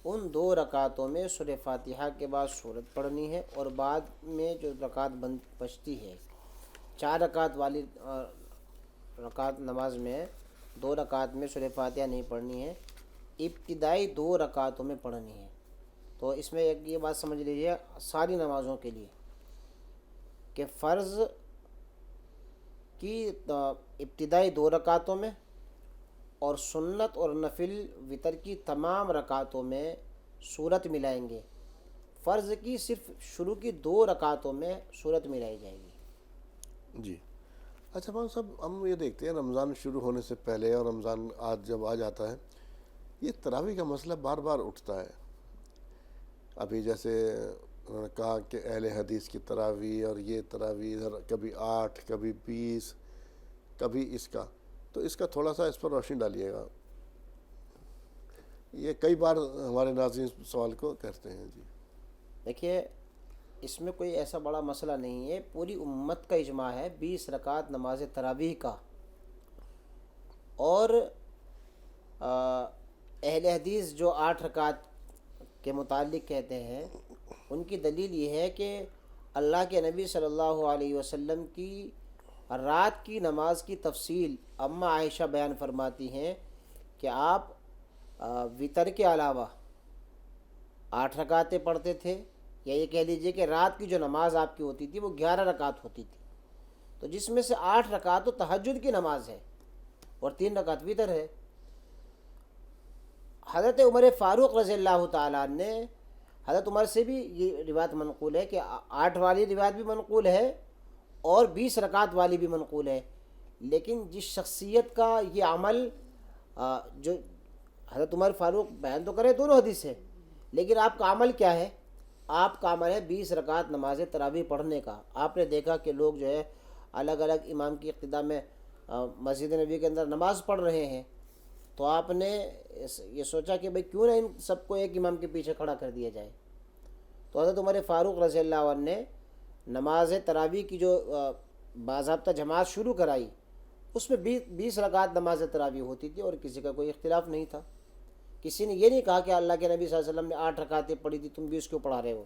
ان 2 رکعتوں میں سورہ فاتحہ کے بعد سورت پڑھنی ہے، اور بعد میں جو رکعت بچتی ہے 4 رکعت والی رکعت نماز میں 2 رکعت میں سورہ فاتحہ نہیں پڑھنی ہے، ابتدائی 2 رکعتوں میں پڑھنی ہے. تو اس میں ایک یہ بات سمجھ لیجیے ساری نمازوں کے لیے کہ فرض کی ابتدائی 2 رکعتوں میں اور سنت اور نفل وتر کی تمام رکعتوں میں سورت ملائیں گے. فرض کی صرف شروع کی 2 رکعتوں میں سورت ملائی جائے گی. جی اچھا مولانا صاحب، ہم یہ دیکھتے ہیں رمضان شروع ہونے سے پہلے اور رمضان آج جب آ جاتا ہے، یہ تراویح کا مسئلہ بار بار اٹھتا ہے. ابھی جیسے انہوں نے کہا کہ اہل حدیث کی تراویح، اور یہ تراویح کبھی 8 کبھی 20 کبھی اس کا، تو اس کا تھوڑا سا اس پر روشنی ڈالیے گا. یہ کئی بار ہمارے ناظرین سوال کو کرتے ہیں. جی دیکھیے، اس میں کوئی ایسا بڑا مسئلہ نہیں ہے، پوری امت کا اجماع ہے 20 رکعت نماز تراویح کا. اور اہل حدیث جو 8 رکعت کے متعلق کہتے ہیں، ان کی دلیل یہ ہے کہ اللہ کے نبی صلی اللہ علیہ وسلم کی رات کی نماز کی تفصیل اماں عائشہ بیان فرماتی ہیں کہ آپ وتر کے علاوہ 8 رکعتیں پڑھتے تھے، یا یہ کہہ لیجئے کہ رات کی جو نماز آپ کی ہوتی تھی وہ 11 رکعت ہوتی تھی، تو جس میں سے 8 رکعت تو تہجد کی نماز ہے اور 3 رکعت وتر ہے. حضرت عمر فاروق رضی اللہ تعالیٰ نے، حضرت عمر سے بھی یہ روایت منقول ہے کہ 8 والی روایت بھی منقول ہے اور 20 رکعت والی بھی منقول ہے. لیکن جس شخصیت کا یہ عمل جو حضرت عمر فاروق بیان تو کرے دونوں حدیث ہے، لیکن آپ کا عمل کیا ہے؟ آپ کا عمل ہے 20 رکعت نماز تراویح پڑھنے کا. آپ نے دیکھا کہ لوگ جو ہے الگ الگ امام کی اقتداء میں مسجد نبی کے اندر نماز پڑھ رہے ہیں، تو آپ نے یہ سوچا کہ بھئی کیوں نہ ان سب کو ایک امام کے پیچھے کھڑا کر دیا جائے. تو حضرت عمر فاروق رضی اللہ عنہ نے نماز تراویح کی جو باضابطہ جماعت شروع کرائی، اس میں 20 رکعت نماز تراویح ہوتی تھی اور کسی کا کوئی اختلاف نہیں تھا. کسی نے یہ نہیں کہا کہ اللہ کے نبی صلی اللہ علیہ وسلم نے 8 رکعتیں پڑھی تھی، تم بھی اس کو پڑھا رہے ہو.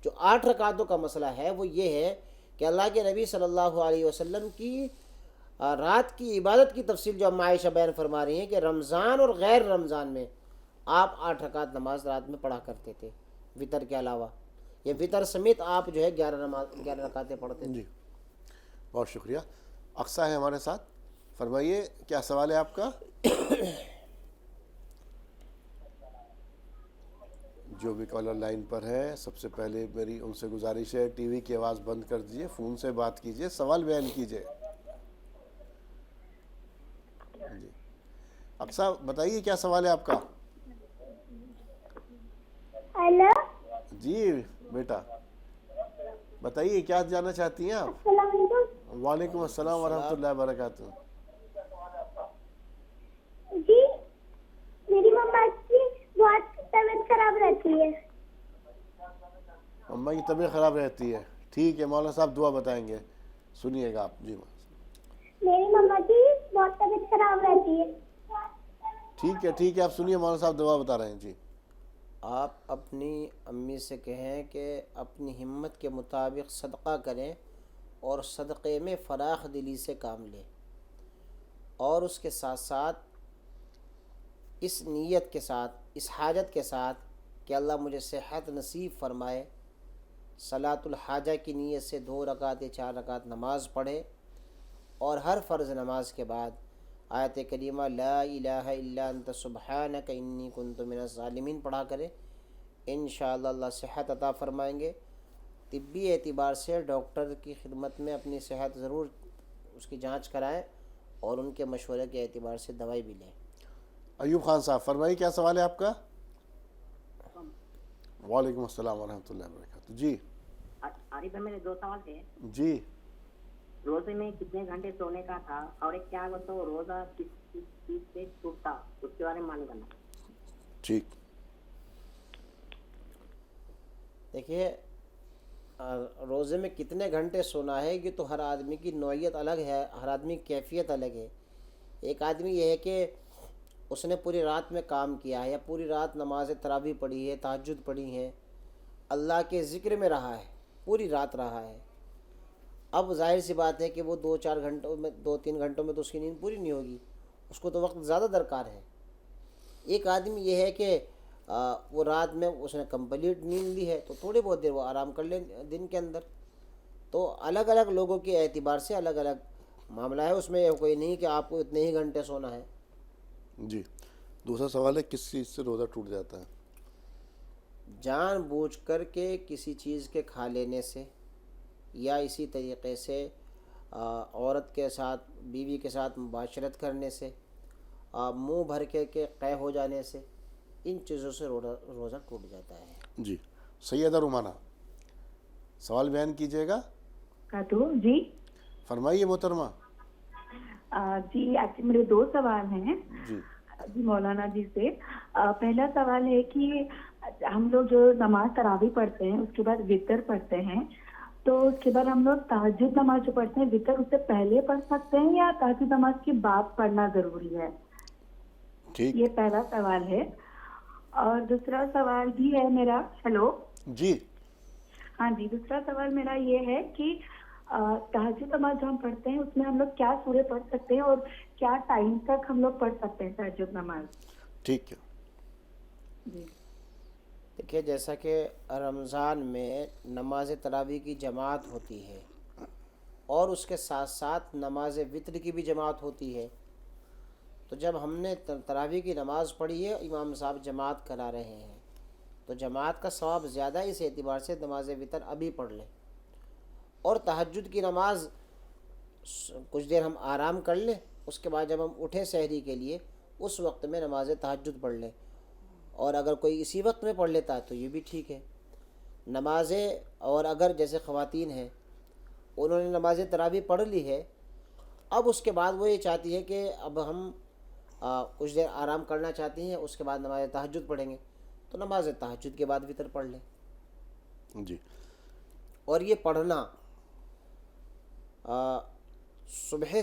جو 8 رکعتوں کا مسئلہ ہے وہ یہ ہے کہ اللہ کے نبی صلی اللہ علیہ وسلم کی رات کی عبادت کی تفصیل جو اماں عائشہ بیان فرما رہی ہیں کہ رمضان اور غیر رمضان میں آپ 8 رکعت نماز رات میں پڑھا کرتے تھے وطر کے علاوہ. یہ وطر سمیت آپ جو ہے 11 رکعتیں پڑھتے تھے. جی بہت شکریہ. اقصیٰ ہے ہمارے ساتھ، فرمائیے کیا سوال ہے آپ کا؟ جو بھی کالر لائن پر ہے، سب سے پہلے میری ان سے گزارش ہے ٹی وی کی آواز بند کر دیجیے، فون سے بات کیجیے، سوال بیان کیجیے. جی اقصیٰ بتائیے کیا سوال ہے آپ کا؟ ہیلو جی بیٹا بتائیے کیا جاننا چاہتی ہیں آپ؟ السلام علیکم. وعلیکم السلام ورحمۃ اللہ وبرکاتہ. جی میری مما کی بہت طبیعت خراب رہتی ہے. اماں کی طبیعت خراب رہتی ہے، ٹھیک ہے مولانا صاحب دعا بتائیں گے, سنیے گا آپ. جی میری مما کی بہت طبیعت خراب رہتی ہے. ٹھیک ہے آپ سنیے, مولانا صاحب دعا بتا رہے ہیں. جی آپ اپنی امی سے کہیں کہ اپنی ہمت کے مطابق صدقہ کریں اور صدقے میں فراخ دلی سے کام لیں, اور اس کے ساتھ ساتھ اس نیت کے ساتھ, اس حاجت کے ساتھ کہ اللہ مجھے صحت نصیب فرمائے, صلاۃ الحاجہ کی نیت سے 2 رکعت یا 4 رکعت نماز پڑھے, اور ہر فرض نماز کے بعد آیت کریمہ لا الہ الا انت سبحانک انی کنت من الظالمین پڑھا کرے. انشاءاللہ اللہ صحت عطا فرمائیں گے. طبی اعتبار سے ڈاکٹر کی خدمت میں اپنی صحت ضرور اس کی جانچ کرائیں, اور ان کے مشورے کے اعتبار سے دوائی بھی لیں. ایوب خان صاحب فرمائیے, کیا سوال ہے آپ کا؟ وعلیکم السلام ورحمۃ اللہ وبرکاتہ. جی عارف بھائی میرے 2 سوال تھے. جی روزے میں کتنے گھنٹے سونے کا تھا, اور ایک کیا وہ تو روزہ کس چیز سے ٹوٹتا, اس کے بارے میں معلوم کرنا. ٹھیک. دیکھیے روزے میں کتنے گھنٹے سونا ہے یہ تو ہر آدمی کی نوعیت الگ ہے, ہر آدمی کی کیفیت الگ ہے. ایک آدمی یہ ہے کہ اس نے پوری رات میں کام کیا ہے, یا پوری رات نماز تراویح پڑھی ہے, تہجد پڑھی ہے, اللہ کے ذکر میں رہا ہے, پوری رات رہا ہے. اب ظاہر سی بات ہے کہ وہ 2-4 گھنٹوں میں 2-3 گھنٹوں میں تو اس کی نیند پوری نہیں ہوگی, اس کو تو وقت زیادہ درکار ہے. ایک آدمی یہ ہے کہ وہ رات میں اس نے کمپلیٹ نیند لی ہے تو تھوڑی بہت دیر وہ آرام کر لیں دن کے اندر. تو الگ الگ لوگوں کے اعتبار سے الگ الگ معاملہ ہے, اس میں کوئی نہیں کہ آپ کو اتنے ہی گھنٹے سونا ہے. جی دوسرا سوال ہے, کس چیز سے روزہ ٹوٹ جاتا ہے؟ جان بوجھ کر کے کسی چیز کے کھا لینے سے, یا اسی طریقے سے عورت کے ساتھ, بیوی کے ساتھ مباشرت کرنے سے, منہ بھر کے قے ہو جانے سے, ان چیزوں سے روزہ ٹوٹ جاتا ہے. جی سیدہ رومانہ سوال بیان کیجیے گا. جی فرمائیے محترمہ. جی ایکچولی میرے 2 سوال ہیں جی مولانا جی سے. پہلا سوال ہے کہ ہم لوگ جو نماز تراویح پڑھتے ہیں اس کے بعد وتر پڑھتے ہیں, تو اس کے بعد ہم لوگ تہجد نماز جو پڑھتے ہیں وتر اس سے پہلے پڑھ سکتے ہیں یا تہجد نماز کے بعد پڑھنا ضروری ہے؟ یہ پہلا سوال ہے. اور دوسرا سوال بھی ہے میرا. ہیلو جی ہاں جی, دوسرا سوال میرا یہ ہے کہ تہجد نماز جو ہم پڑھتے ہیں اس میں ہم لوگ کیا سورے پڑھ سکتے ہیں اور کیا ٹائم تک ہم لوگ پڑھ سکتے ہیں تہجد نماز؟ ٹھیک ہے. جی دیکھیے جیسا کہ رمضان میں نماز تراویح کی جماعت ہوتی ہے, اور اس کے ساتھ ساتھ نماز وتر کی بھی جماعت ہوتی ہے. تو جب ہم نے تراویح کی نماز پڑھی ہے, امام صاحب جماعت کرا رہے ہیں, تو جماعت کا ثواب زیادہ ہے, اس اعتبار سے نماز وتر ابھی پڑھ لیں. اور تہجد کی نماز کچھ دیر ہم آرام کر لیں, اس کے بعد جب ہم اٹھیں سحری کے لیے اس وقت میں نماز تہجد پڑھ لیں. اور اگر کوئی اسی وقت میں پڑھ لیتا ہے تو یہ بھی ٹھیک ہے نمازیں. اور اگر جیسے خواتین ہیں انہوں نے نماز تراویح پڑھ لی ہے, اب اس کے بعد وہ یہ چاہتی ہے کہ اب ہم کچھ دیر آرام کرنا چاہتی ہیں, اس کے بعد نماز تہجد پڑھیں گے, تو نماز تہجد کے بعد وتر پڑھ لیں. جی اور یہ پڑھنا صبح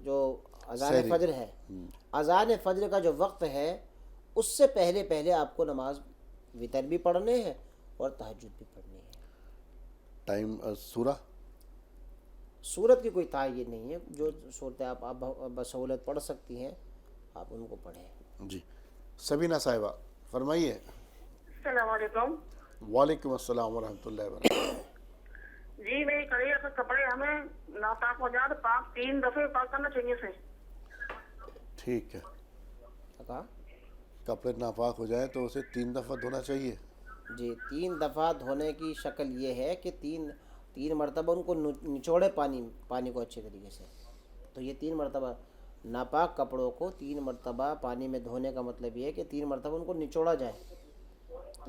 جو اذان فجر ہے, اذان فجر کا جو وقت ہے اس سے پہلے آپ کو نماز وتر بھی پڑھنے ہیں اور تہجد بھی پڑھنی ہے. ٹائم سورت کی کوئی تعین نہیں ہے, جو صورتیں آپ بسہولت پڑھ سکتی ہیں آپ ان کو پڑھیں. جی سبینہ صاحبہ فرمائیے. السلام علیکم. وعلیکم السلام ورحمۃ اللہ وبرکاتہ. جی میری کڑھائی کے کپڑے ہمیں ناپاک ہو جائے تو پاک 3 دفعے پاک کرنا چاہیے سے. ٹھیک ہے. کپڑے ناپاک ہو جائے تو اسے 3 دفعہ دھونا چاہیے. جی 3 دفعہ دھونے کی شکل یہ ہے کہ تین مرتبہ ان کو نچوڑے پانی کو اچھے طریقے سے. تو یہ 3 مرتبہ ناپاک کپڑوں کو 3 مرتبہ پانی میں دھونے کا مطلب یہ ہے کہ 3 مرتبہ ان کو نچوڑا جائے.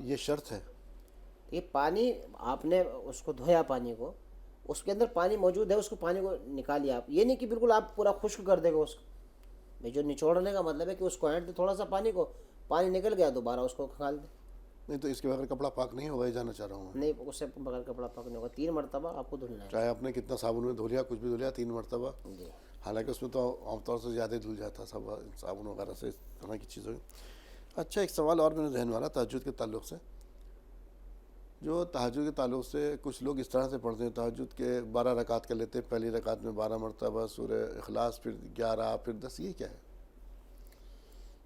یہ شرط ہے. یہ پانی آپ نے اس کو دھویا, پانی کو اس کے اندر پانی موجود ہے, اس کو پانی کو نکالیے آپ. یہ نہیں کہ بالکل آپ پورا خشک کر دے گا اس کو. جو نچوڑنے کا مطلب ہے کہ اس کو اینٹ دے تھوڑا سا پانی نکل گیا دوبارہ اس کو کھال دیں. نہیں تو اس کے بغیر کپڑا پاک نہیں ہوگا، یہ جاننا چاہ رہا ہوں. نہیں، اس سے بغیر کپڑا پاک نہیں ہوگا. 3 مرتبہ آپ کو دھلنا ہے. چاہے آپ نے کتنا صابن میں دھو لیا، کچھ بھی دھو لیا، 3 مرتبہ. جی. حالانکہ اس میں تو عام طور سے زیادہ دھل جاتا سب صابن وغیرہ سے، اس طرح کی چیزوں. اچھا، ایک سوال اور میرے ذہن والا تہجد کے تعلق سے. جو تہجد کے تعلق سے کچھ لوگ اس طرح سے پڑھتے ہیں، تہجد کے 12 رکعت کر لیتے ہیں، پہلی رکعت میں 12 مرتبہ سورہ اخلاص، پھر 11، پھر 10. یہ کیا ہے؟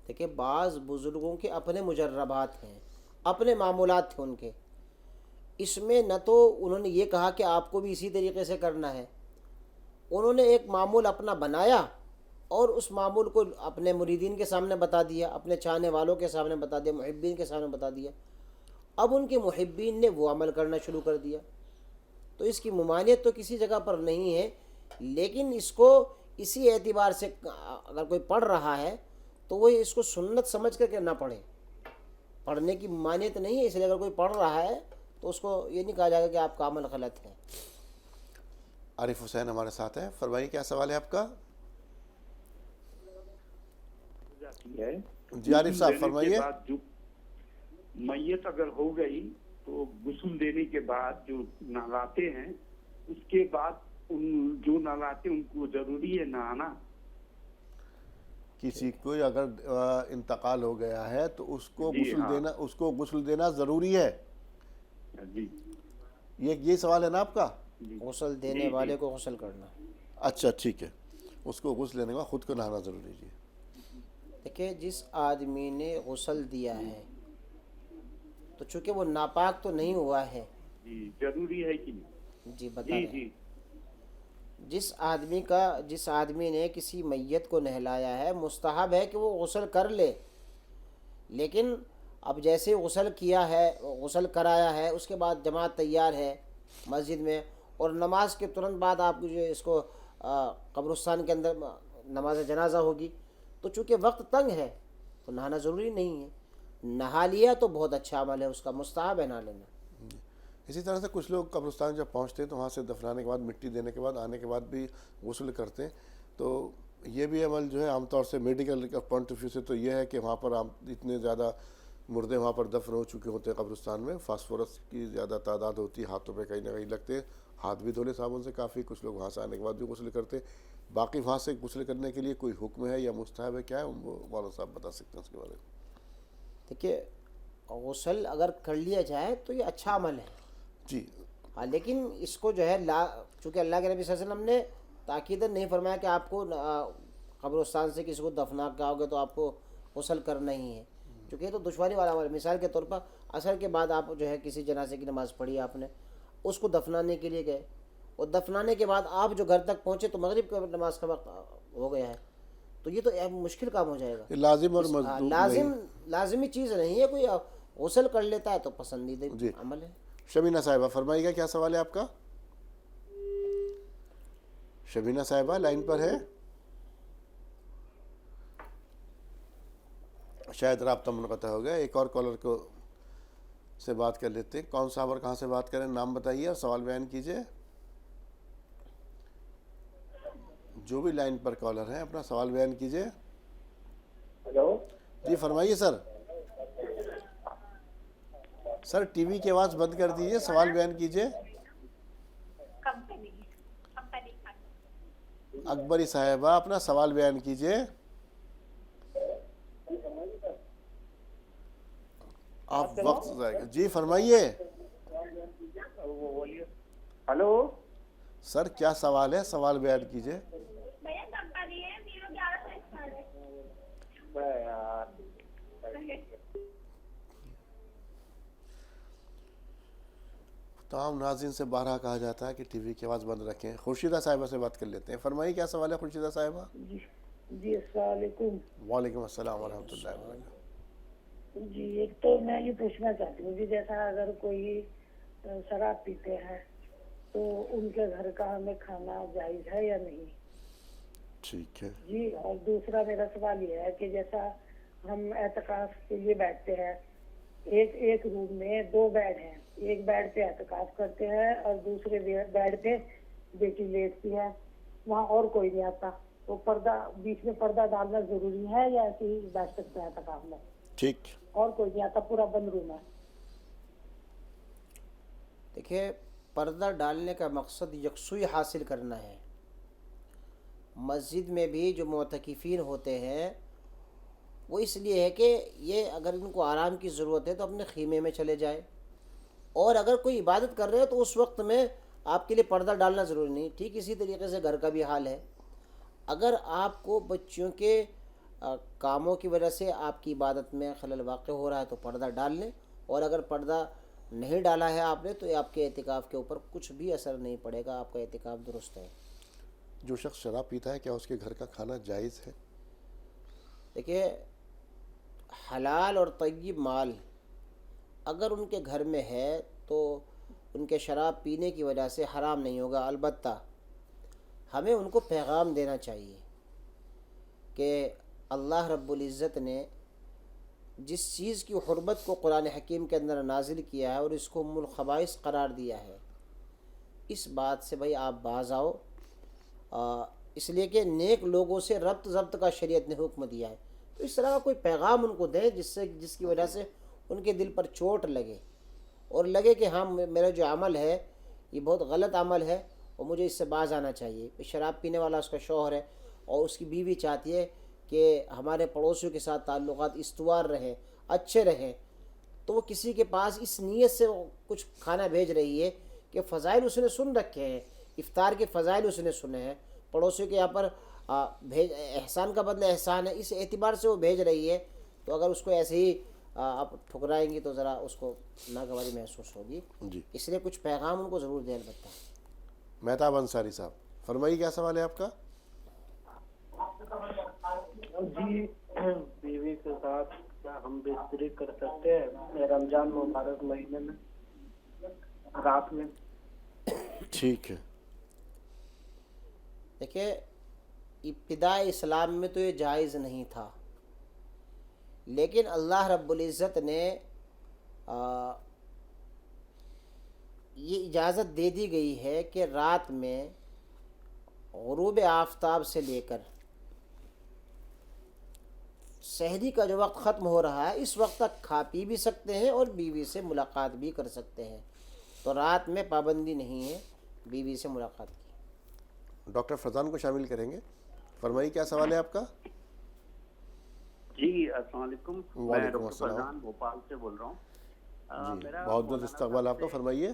دیکھیں، بعض بزرگوں کے اپنے مجربات ہیں، اپنے معمولات تھے ان کے. اس میں نہ تو انہوں نے یہ کہا کہ آپ کو بھی اسی طریقے سے کرنا ہے. انہوں نے ایک معمول اپنا بنایا اور اس معمول کو اپنے مریدین کے سامنے بتا دیا، اپنے چاہنے والوں کے سامنے بتا دیا، محبین کے سامنے بتا دیا. اب ان کے محبین نے وہ عمل کرنا شروع کر دیا. تو اس کی ممانعت تو کسی جگہ پر نہیں ہے، لیکن اس کو اسی اعتبار سے اگر کوئی پڑھ رہا ہے تو وہ اس کو سنت سمجھ کر کے نہ پڑھے. پڑھنے کی ممانعت نہیں ہے، اس لیے اگر کوئی پڑھ رہا ہے تو اس کو یہ نہیں کہا جائے گا کہ آپ کا عمل غلط ہے. عارف حسین ہمارے ساتھ ہیں، فرمائیے کیا سوال ہے آپ کا؟ جی عارف صاحب فرمائیے. میت اگر ہو گئی تو غسل دینے کے بعد جو نہلاتے ہیں، اس کے بعد جو نہلاتے ان کو ضروری ہے نہانا؟ کسی کو اگر انتقال ہو گیا ہے تو اس کو غسل دینا ضروری ہے. جی، یہ سوال ہے نا آپ کا؟ غسل دینے والے کو غسل کرنا. اچھا ٹھیک ہے، اس کو غسل لینے کے بعد خود کو نہانا ضروری ہے. دیکھیں، جس آدمی نے غسل دیا ہے تو چونکہ وہ ناپاک تو نہیں ہوا ہے. جی، ضروری ہے کہ نہیں؟ جی بتا رہے ہیں. جس آدمی نے کسی میت کو نہلایا ہے، مستحب ہے کہ وہ غسل کر لے. لیکن اب جیسے غسل کیا ہے، غسل کرایا ہے، اس کے بعد جماعت تیار ہے مسجد میں، اور نماز کے ترنت بعد آپ جو اس کو قبرستان کے اندر نماز جنازہ ہوگی، تو چونکہ وقت تنگ ہے تو نہانا ضروری نہیں ہے. نہا لیا تو بہت اچھا عمل ہے، اس کا مستحب ہے نہ لینا. اسی طرح سے کچھ لوگ قبرستان جب پہنچتے ہیں تو وہاں سے دفنانے کے بعد، مٹی دینے کے بعد، آنے کے بعد بھی غسل کرتے ہیں. تو یہ بھی عمل جو ہے عام طور سے میڈیکل پوائنٹ آف ویو سے تو یہ ہے کہ وہاں پر اتنے زیادہ مردے وہاں پر دفن ہو چکے ہوتے ہیں قبرستان میں، فاسفورس کی زیادہ تعداد ہوتی ہے، ہاتھوں پہ کہیں نہ کہیں لگتے ہیں. ہاتھ بھی دھولے صابن سے کافی. کچھ لوگ وہاں سے آنے کے بعد بھی غسل کرتے ہیں. باقی وہاں سے غسل کرنے کے لیے کوئی حکم ہے یا مستحب ہے، کیا ہے وہ مولانا صاحب بتا سکتے ہیں اس کے بارے میں؟ دیکھیے، غسل اگر کر لیا جائے تو یہ اچھا عمل ہے. جی ہاں، لیکن اس کو جو ہے چونکہ اللہ کے نبی صلی اللہ علیہ وسلم نے تاکیداً نہیں فرمایا کہ آپ کو قبرستان سے کسی کو دفنا کے آؤ گے تو آپ کو غسل کرنا ہی ہے، چونکہ یہ تو دشواری والا عمل ہے. مثال کے طور پر عصر کے بعد آپ جو ہے کسی جنازے کی نماز پڑھی، آپ نے اس کو دفنانے کے لیے گئے، اور دفنانے کے بعد آپ جو گھر تک پہنچے تو مغرب کی نماز کا وقت ہو گیا ہے، تو یہ تو مشکل کام ہو جائے گا. لازم اور مطلوب لازمی چیز نہیں ہے. کوئی غسل کر لیتا ہے تو پسندیدہ عمل ہے. شبینہ صاحبہ فرمائیے گا کیا سوال ہے آپ کا؟ شبینہ صاحبہ لائن پر ہے؟ شاید رابطہ منقطع ہو گیا. ایک اور کالر کو سے بات کر لیتے ہیں. کون صاحب اور کہاں سے بات کریں؟ نام بتائیے اور سوال بیان کیجئے. جو بھی لائن پر کالر ہیں اپنا سوال بیان کیجئے. ہلو جی فرمائیے سر. سر ٹی وی کی آواز بند کر دیجئے، سوال بیان کیجئے. اکبری صاحبہ اپنا سوال بیان کیجئے. آپ وقت ضائع. جی فرمائیے. ہلو سر کیا سوال ہے؟ سوال بیان کیجئے. تمام ناظرین سے بارہا کہا جاتا ہے کہ ٹی وی کی آواز بند رکھیں. خورشیدہ صاحبہ سے بات کر لیتے ہیں. فرمائیے کیا سوال ہے خورشیدہ صاحبہ؟ جی السلام علیکم. وعلیکم السلام ورحمۃ اللہ وبرکاتہ. جی ایک تو میں یہ پوچھنا چاہتی ہوں کہ جیسا اگر کوئی شراب پیتے ہیں تو ان کے گھر کا ہمیں کھانا جائز ہے یا نہیں؟ ٹھیک ہے جی. اور دوسرا میرا سوال یہ ہے کہ جیسا ہم اعتکاف کے لیے بیٹھتے ہیں، ایک روم میں 2 بیڈ ہیں، ایک بیڈ پہ اعتکاف کرتے ہیں اور دوسرے بیڈ پہ بیٹی لیٹتی ہے، وہاں اور کوئی نہیں آتا، تو پردہ بیچ میں پردہ ڈالنا ضروری ہے یا ایسے ہی بیٹھ سکتے ہیں اعتکاف میں؟ ٹھیک. اور کوئی نہیں آتا، پورا بند روم ہے. دیکھیے پردہ ڈالنے کا مقصد یکسوئی حاصل کرنا ہے. مسجد میں بھی جو معتکفین ہوتے ہیں وہ اس لیے ہے کہ یہ اگر ان کو آرام کی ضرورت ہے تو اپنے خیمے میں چلے جائیں, اور اگر کوئی عبادت کر رہے ہو تو اس وقت میں آپ کے لیے پردہ ڈالنا ضروری نہیں. ٹھیک اسی طریقے سے گھر کا بھی حال ہے. اگر آپ کو بچوں کے کاموں کی وجہ سے آپ کی عبادت میں خلل واقع ہو رہا ہے تو پردہ ڈال لیں, اور اگر پردہ نہیں ڈالا ہے آپ نے تو آپ کے اعتکاف کے اوپر کچھ بھی اثر نہیں پڑے گا, آپ کا اعتکاف درست ہے. جو شخص شراب پیتا ہے کیا اس کے گھر کا کھانا جائز ہے؟ دیکھیے حلال اور طیب مال اگر ان کے گھر میں ہے تو ان کے شراب پینے کی وجہ سے حرام نہیں ہوگا. البتہ ہمیں ان کو پیغام دینا چاہیے کہ اللہ رب العزت نے جس چیز کی حرمت کو قرآن حکیم کے اندر نازل کیا ہے اور اس کو ام الخبائث قرار دیا ہے, اس بات سے بھائی آپ باز آؤ. اس لیے کہ نیک لوگوں سے ربط ضبط کا شریعت نے حکم دیا ہے. تو اس طرح کا کوئی پیغام ان کو دیں جس کی وجہ سے ان کے دل پر چوٹ لگے اور لگے کہ ہاں میرا جو عمل ہے یہ بہت غلط عمل ہے اور مجھے اس سے باز آنا چاہیے. شراب پینے والا اس کا شوہر ہے اور اس کی بیوی چاہتی ہے کہ ہمارے پڑوسیوں کے ساتھ تعلقات استوار رہیں, اچھے رہیں, تو وہ کسی کے پاس اس نیت سے کچھ کھانا بھیج رہی ہے کہ فضائل اس نے سن رکھے ہیں, افطار کے فضائل اس نے سنے ہیں, پڑوسیوں کے یہاں پر احسان کا بدلہ احسان ہے, اس اعتبار سے وہ بھیج رہی ہے. تو اگر اس کو ایسے ہی آپ ٹھکرائیں گی تو ذرا اس کو ناگواری محسوس ہوگی. جی اس لیے کچھ پیغام ان کو ضرور دیں. البتہ مہتاب انصاری صاحب فرمائیے کیا سوال ہے آپ کا؟ جی بیوی کے ساتھ کیا ہم بستری کر سکتے ہیں رمضان مبارک مہینے میں رات میں؟ ٹھیک ہے. دیکھیے ابتداء اسلام میں تو یہ جائز نہیں تھا, لیکن اللہ رب العزت نے یہ اجازت دے دی گئی ہے کہ رات میں غروب آفتاب سے لے کر سحری کا جو وقت ختم ہو رہا ہے اس وقت تک کھا پی بھی سکتے ہیں اور بیوی سے ملاقات بھی کر سکتے ہیں. تو رات میں پابندی نہیں ہے بیوی سے ملاقات کی. ڈاکٹر فضان کو شامل کریں گے. فرمائیے کیا سوال ہے آپ کا؟ جی السلام علیکم, میں ڈاکٹر فضان بھوپال سے بول رہا ہوں. جی بہت بہت استقبال آپ کا. فرمائیے.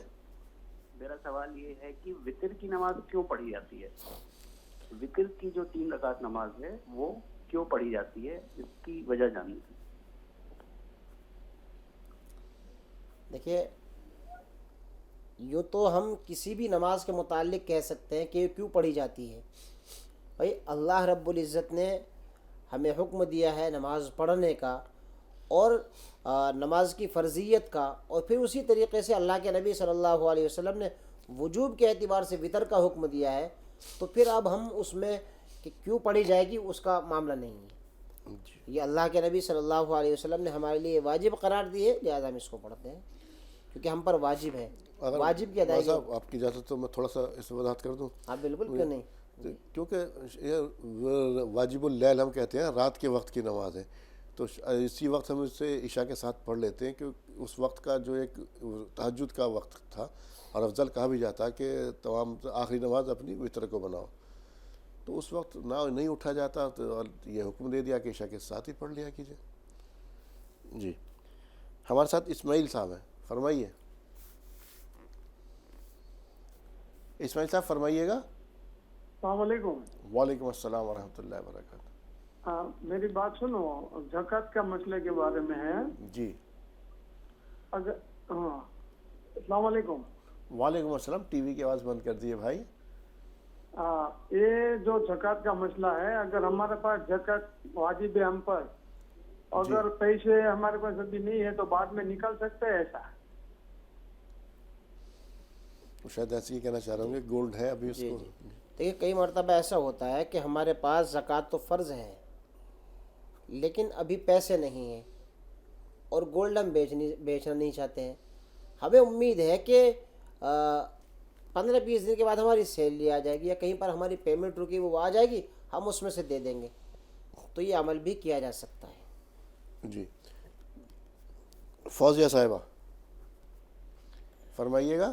میرا سوال یہ ہے کہ وتر کی نماز کیوں پڑھی جاتی ہے؟ وتر کی جو 3 رکعت نماز ہے وہ کیوں پڑھی جاتی ہے, اس کی وجہ جاننی تھی. دیکھیے یوں تو ہم کسی بھی نماز کے متعلق کہہ سکتے ہیں کہ یہ کیوں پڑھی جاتی ہے. بھائی اللہ رب العزت نے ہمیں حکم دیا ہے نماز پڑھنے کا اور نماز کی فرضیت کا, اور پھر اسی طریقے سے اللہ کے نبی صلی اللہ علیہ وسلم نے وجوب کے اعتبار سے وطر کا حکم دیا ہے. تو پھر اب ہم اس میں کہ کیوں پڑھی جائے گی اس کا معاملہ نہیں ہے. یہ اللہ کے نبی صلی اللہ علیہ وسلم نے ہمارے لیے واجب قرار دی ہے, لہٰذا ہم اس کو پڑھتے ہیں کیونکہ ہم پر واجب ہے. واجب کی ادائیگی. آپ کی اجازت تو میں تھوڑا سا اس وضاحت کر دوں. آپ بالکل کیوں نہیں, کیونکہ یہ واجب اللیل ہم کہتے ہیں رات کے وقت کی نماز ہے, تو اسی وقت ہم اسے عشاء کے ساتھ پڑھ لیتے ہیں کہ اس وقت کا جو ایک تہجد کا وقت تھا, اور افضل کہا بھی جاتا ہے کہ تمام آخری نماز اپنی وطر کو بناؤ. تو اس وقت نہ نہیں اٹھا جاتا تو یہ حکم دے دیا کہ عشاء کے ساتھ ہی پڑھ لیا کیجیے. جی ہمارے ساتھ اسماعیل صاحب ہیں. فرمائیے اسماعیل صاحب, فرمائیے گا. السلام علیکم. وعلیکم السلام ورحمۃ اللہ وبرکاتہ. میری بات سنو, زکوٰۃ کا مسئلے کے بارے میں ہے. جی اگر السلام علیکم. وعلیکم السلام. ٹی وی کی آواز بند کر دیے بھائی. یہ جو زکوٰۃ کا مسئلہ ہے, اگر ہمارے پاس زکوٰۃ واجب ہے ہم پر, اگر پیسے ہمارے پاس ابھی نہیں ہے تو بعد میں نکل سکتے ہیں ایسا؟ شاید ایسے ہی کہنا چاہ رہے ہوں گے گولڈ ہے ابھی اس کو. دیکھیے کئی مرتبہ ایسا ہوتا ہے کہ ہمارے پاس زکوٰۃ تو فرض ہے لیکن ابھی پیسے نہیں ہیں اور گولڈ ہم بیچنا نہیں چاہتے ہیں. ہمیں امید ہے کہ 15-20 دن کے بعد ہماری سیلری آ جائے گی یا کہیں پر ہماری پیمنٹ رکی وہ آ جائے گی, ہم اس میں سے دے دیں گے. تو یہ عمل بھی کیا جا سکتا ہے. جی فوزیہ صاحبہ فرمائیے گا.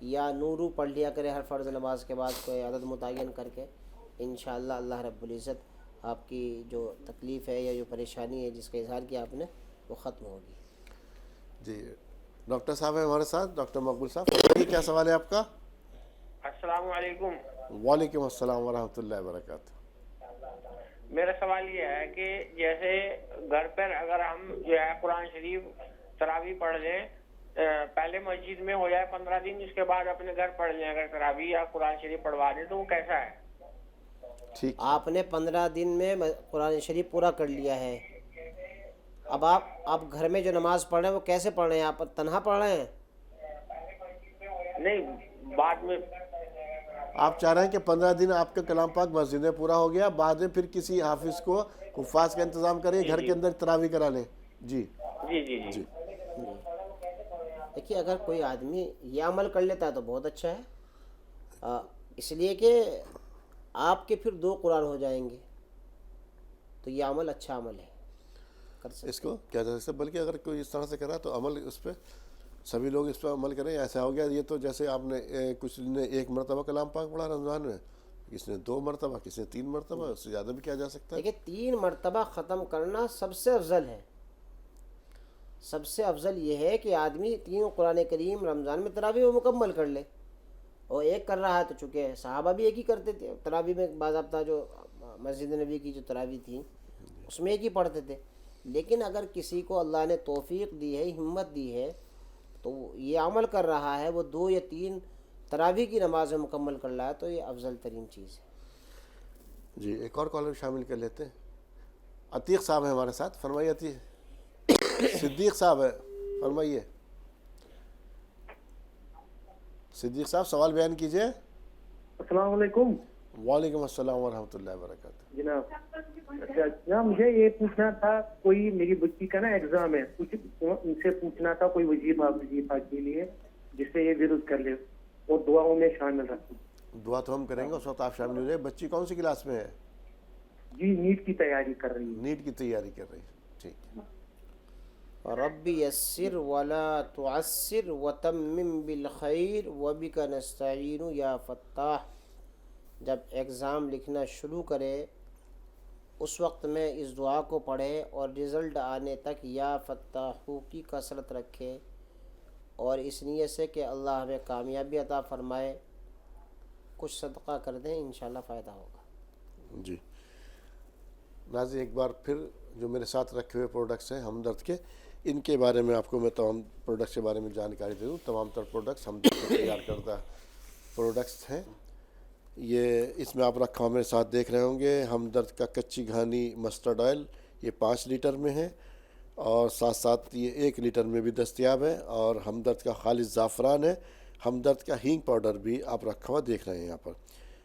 یا نورو پڑھ لیا کرے ہر فرض نماز کے بعد کوئی عدد متعین کر کے، انشاءاللہ اللہ رب العزت آپ کی جو تکلیف ہے یا جو پریشانی ہے جس کا اظہار کیا آپ نے وہ ختم ہوگی۔ جی ڈاکٹر صاحب ہیں ہمارے ساتھ، ڈاکٹر مقبول صاحب، کیا سوال ہے آپ کا؟ السلام علیکم۔ وعلیکم السلام ورحمۃ اللہ وبرکاتہ۔ میرا سوال یہ ہے کہ جیسے گھر پر اگر ہم جو ہے قرآن شریف تراویح پڑھ لیں، پہلے مسجد میں ہو جائے 15 دن، اس کے بعد اپنے گھر پڑھ لیں اگر تراویح یا قرآن شریف پڑھوا دیں تو وہ کیسا ہے؟ ٹھیک، آپ نے 15 دن میں قرآن شریف پورا کر لیا ہے، اب آپ گھر میں جو نماز پڑھ رہے ہیں وہ کیسے پڑھ رہے ہیں؟ آپ تنہا پڑھ رہے ہیں؟ نہیں، بعد میں آپ چاہ رہے ہیں کہ 15 دن آپ کا کلام پاک مسجد میں پورا ہو گیا، بعد میں پھر کسی حافظ کو حفاظ کا انتظام کریں، گھر کے اندر تراویح کرا لیں۔ جی جی جی جی دیکھیے، اگر کوئی آدمی یہ عمل کر لیتا ہے تو بہت اچھا ہے، اس لیے کہ آپ کے پھر 2 قرآن ہو جائیں گے، تو یہ عمل اچھا عمل ہے، کر سکتے اس کو کیا جا سکتا ہے۔ بلکہ اگر کوئی اس طرح سے کرا تو عمل اس پہ سبھی لوگ اس پہ عمل کریں۔ ایسا ہو گیا یہ تو جیسے آپ نے کچھ نے 1 مرتبہ کلام پاک پڑھا رمضان میں، کسی نے 2 مرتبہ، کسی نے 3 مرتبہ، اس سے زیادہ بھی کیا جا سکتا ہے۔ دیکھیے 3 مرتبہ ختم کرنا سب سے افضل ہے، سب سے افضل یہ ہے کہ آدمی 3 قرآن کریم رمضان میں تراویح میں مکمل کر لے، اور ایک کر رہا ہے تو چونکہ صحابہ بھی ایک ہی کرتے تھے تراویح میں، باضابطہ جو مسجد نبی کی جو تراویح تھی اس میں ایک ہی پڑھتے تھے، لیکن اگر کسی کو اللہ نے توفیق دی ہے، ہمت دی ہے، تو یہ عمل کر رہا ہے، وہ 2 یا 3 تراویح کی نماز میں مکمل کر رہا ہے، تو یہ افضل ترین چیز ہے۔ جی ایک اور کالر شامل کر لیتے ہیں، عتیق صاحب ہیں ہمارے ساتھ، فرمائیے۔ عتیق صدیق صاحب ہے، فرمائیے۔ صدیق صاحب سوال بیان کیجئے۔ السلام علیکم۔ وعلیکم السلام ورحمۃ اللہ وبرکاتہ۔ جناب اچھا، مجھے یہ پوچھنا تھا، کوئی میری بچی کا نا ایگزام ہے، کچھ ان سے پوچھنا تھا کوئی وظیفہ کے لیے جس سے یہ ورد کر لے اور دعاؤں میں شامل رکھیں۔ دعا تو ہم کریں گے، اس وقت آپ شامل ہو جائے۔ بچی کون سی کلاس میں ہے؟ جی نیٹ کی تیاری کر رہی ہے۔ نیٹ کی تیاری کر رہی ہے، ٹھیک۔ رب یسر ولا تعسر وتمم بالخیر وبک نستعین یا فتاح۔ جب ایگزام لکھنا شروع کرے اس وقت میں اس دعا کو پڑھے اور رزلٹ آنے تک یا فتاحو کی کثرت رکھے، اور اس نیت سے کہ اللہ ہمیں کامیابی عطا فرمائے، کچھ صدقہ کر دیں، انشاءاللہ فائدہ ہوگا۔ جی ناظرین، ایک بار پھر جو میرے ساتھ رکھے ہوئے پروڈکٹس ہیں ہمدرد کے، ان کے بارے میں آپ کو میں تمام پروڈکٹس کے بارے میں جانکاری دے دوں۔ تمام تر پروڈکٹس ہمدرد کے تیار کردہ پروڈکٹس ہیں۔ یہ اس میں آپ رکھا میرے ساتھ دیکھ رہے ہوں گے، ہمدرد کا کچی گھانی مسٹرڈ آئل، یہ 5 لیٹر میں ہے، اور ساتھ ساتھ یہ 1 لیٹر میں بھی دستیاب ہے، اور ہمدرد کا خالص زعفران ہے، ہمدرد کا ہینگ پاؤڈر بھی آپ رکھا ہوا دیکھ رہے ہیں یہاں پر،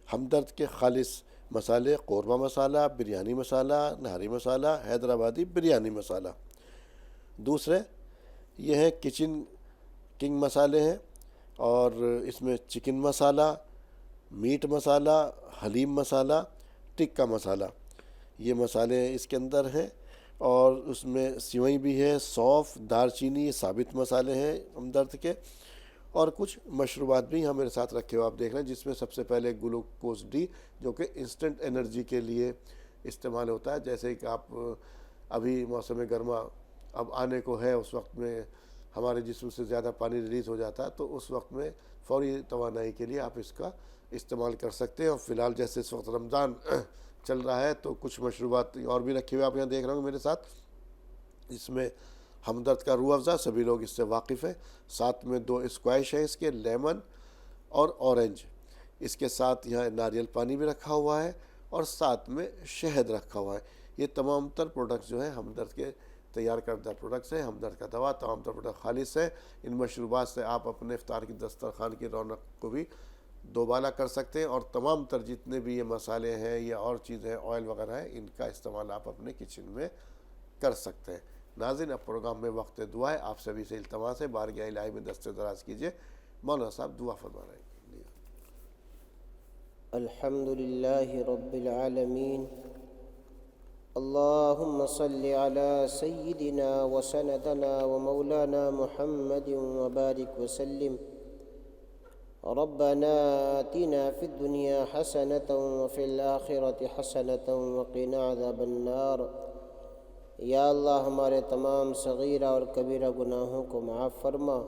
ہمدرد کے خالص مسالے، قورمہ مسالہ، بریانی مسالہ، نہاری مسالہ، حیدرآبادی بریانی مسالہ۔ دوسرے یہ ہیں کچن کنگ مسالے ہیں، اور اس میں چکن مسالہ، میٹ مسالہ، حلیم مسالہ، ٹکا مسالہ، یہ مسالے اس کے اندر ہیں، اور اس میں سیوئی بھی ہے، سونف، دار چینی، ثابت مسالے ہیں ہمدرد کے، اور کچھ مشروبات بھی ہمارے ساتھ رکھے ہوئے آپ دیکھ رہے ہیں، جس میں سب سے پہلے گلوکوز ڈی جو کہ انسٹنٹ انرجی کے لیے استعمال ہوتا ہے۔ جیسے کہ آپ ابھی موسم گرما اب آنے کو ہے، اس وقت میں ہمارے جسم سے زیادہ پانی ریلیز ہو جاتا ہے، تو اس وقت میں فوری توانائی کے لیے آپ اس کا استعمال کر سکتے ہیں۔ اور فی الحال جیسے اس وقت رمضان چل رہا ہے تو کچھ مشروبات اور بھی رکھے ہوئے آپ یہاں دیکھ رہے ہوں میرے ساتھ، اس میں ہمدرد کا روح افزا، سبھی لوگ اس سے واقف ہیں، ساتھ میں 2 اسکوائش ہیں اس کے، لیمن اور اورنج، اس کے ساتھ یہاں ناریل پانی بھی رکھا ہوا ہے، اور ساتھ میں شہد رکھا ہوا ہے۔ یہ تمام تر پروڈکٹس جو ہیں ہمدرد کے تیار کردہ پروڈکٹس ہیں، ہمدرد کا دوا، تمام تر پروڈکٹ خالص ہے۔ ان مشروبات سے آپ اپنے افطار کی دسترخوان کی رونق کو بھی دوبالا کر سکتے ہیں، اور تمام تر جتنے بھی یہ مسالے ہیں یا اور چیزیں آئل وغیرہ ہیں، ان کا استعمال آپ اپنے کچن میں کر سکتے ہیں۔ ناظرین، اب پروگرام میں وقت دعا ہے، آپ سبھی سے التماس ہے بارگاہ الہی میں دست دراز کیجئے۔ مولانا صاحب دعا فرما رہے ہیں۔ الحمدللہ رب العالمین، اللہم صلی علی سیدنا وسندنا ومولانا محمد وبارک وسلم ربنا آتنا في الدنيا حسنة وفي الآخرة حسنة وقنا عذاب النار۔ یا اللہ ہمارے تمام صغیرہ اور کبیرہ گناہوں کو معاف فرما۔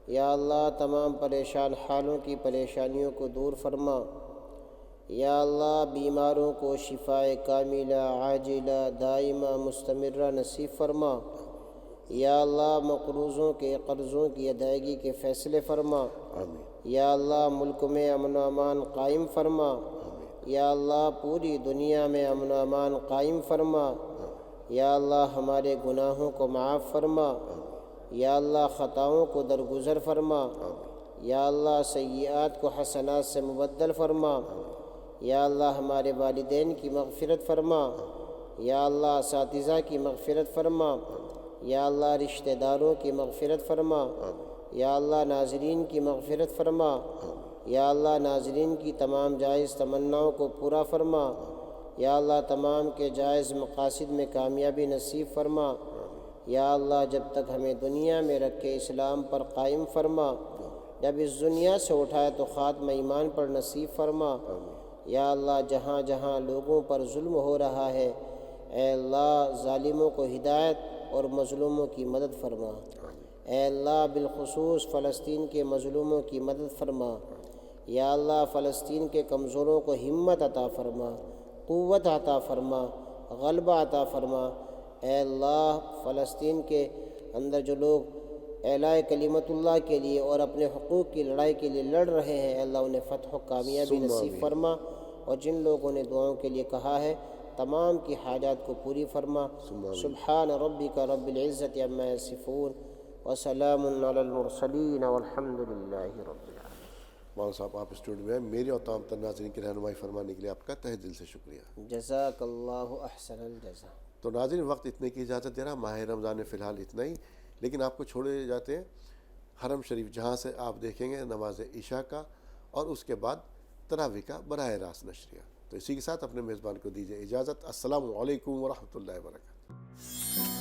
یا اللہ تمام پریشان حالوں کی پریشانیوں کو دور فرما۔ یا اللہ بیماروں کو شفاء کاملہ عاجلہ دائمہ مستمرہ نصیب فرما۔ یا اللہ مقروضوں کے قرضوں کی ادائیگی کے فیصلے فرما۔ یا اللہ ملک میں امن و امان قائم فرما۔ یا اللہ پوری دنیا میں امن و امان قائم فرما۔ یا اللہ ہمارے گناہوں کو معاف فرما۔ یا اللہ خطاؤں کو درگزر فرما۔ یا اللہ سیئات کو حسنات سے مبدل فرما۔ یا اللہ ہمارے والدین کی مغفرت فرما۔ یا اللہ اساتذہ کی مغفرت فرما۔ یا اللہ رشتہ داروں کی مغفرت فرما۔ یا اللہ ناظرین کی مغفرت فرما۔ یا اللہ ناظرین کی تمام جائز تمناؤں کو پورا فرما۔ یا اللہ تمام کے جائز مقاصد میں کامیابی نصیب فرما۔ یا اللہ جب تک ہمیں دنیا میں رکھے اسلام پر قائم فرما، جب اس دنیا سے اٹھائے تو خاتمہ ایمان پر نصیب فرما۔ یا اللہ جہاں جہاں لوگوں پر ظلم ہو رہا ہے، اے اللہ ظالموں کو ہدایت اور مظلوموں کی مدد فرما۔ اے اللہ بالخصوص فلسطین کے مظلوموں کی مدد فرما۔ یا اللہ فلسطین کے کمزوروں کو ہمت عطا فرما، قوت عطا فرما، غلبہ عطا فرما۔ اے اللہ فلسطین کے اندر جو لوگ اعلاء کلمت اللہ کے لیے اور اپنے حقوق کی لڑائی کے لیے لڑ رہے ہیں، اے اللہ انہیں فتح و کامیابی نصیب فرما۔ اور جن لوگوں نے دعاؤں کے لیے کہا ہے تمام کی حاجات کو پوری فرما۔ سبحان ربک رب العزت عما یصفون وسلام علی المرسلین والحمد للہ رب العالمین۔ مولانا صاحب آپ اسٹوڈیو میں ہیں، میری اور تمام تر ناظرین کی رہنمائی فرمانے کے لیے آپ کا تہہ دل سے شکریہ۔ جزاک اللہ احسن الجزا۔ تو ناظرین وقت اتنے کی اجازت دے رہا، ماہ رمضان میں فی الحال اتنا ہی، لیکن آپ کو چھوڑے جاتے ہیں حرم شریف، جہاں سے آپ دیکھیں گے نماز عشاء کا اور اس کے بعد تراویح کا براہ راست نشریہ۔ تو اسی کے ساتھ اپنے میزبان کو دیجیے اجازت۔ السلام علیکم ورحمۃ اللہ وبرکاتہ۔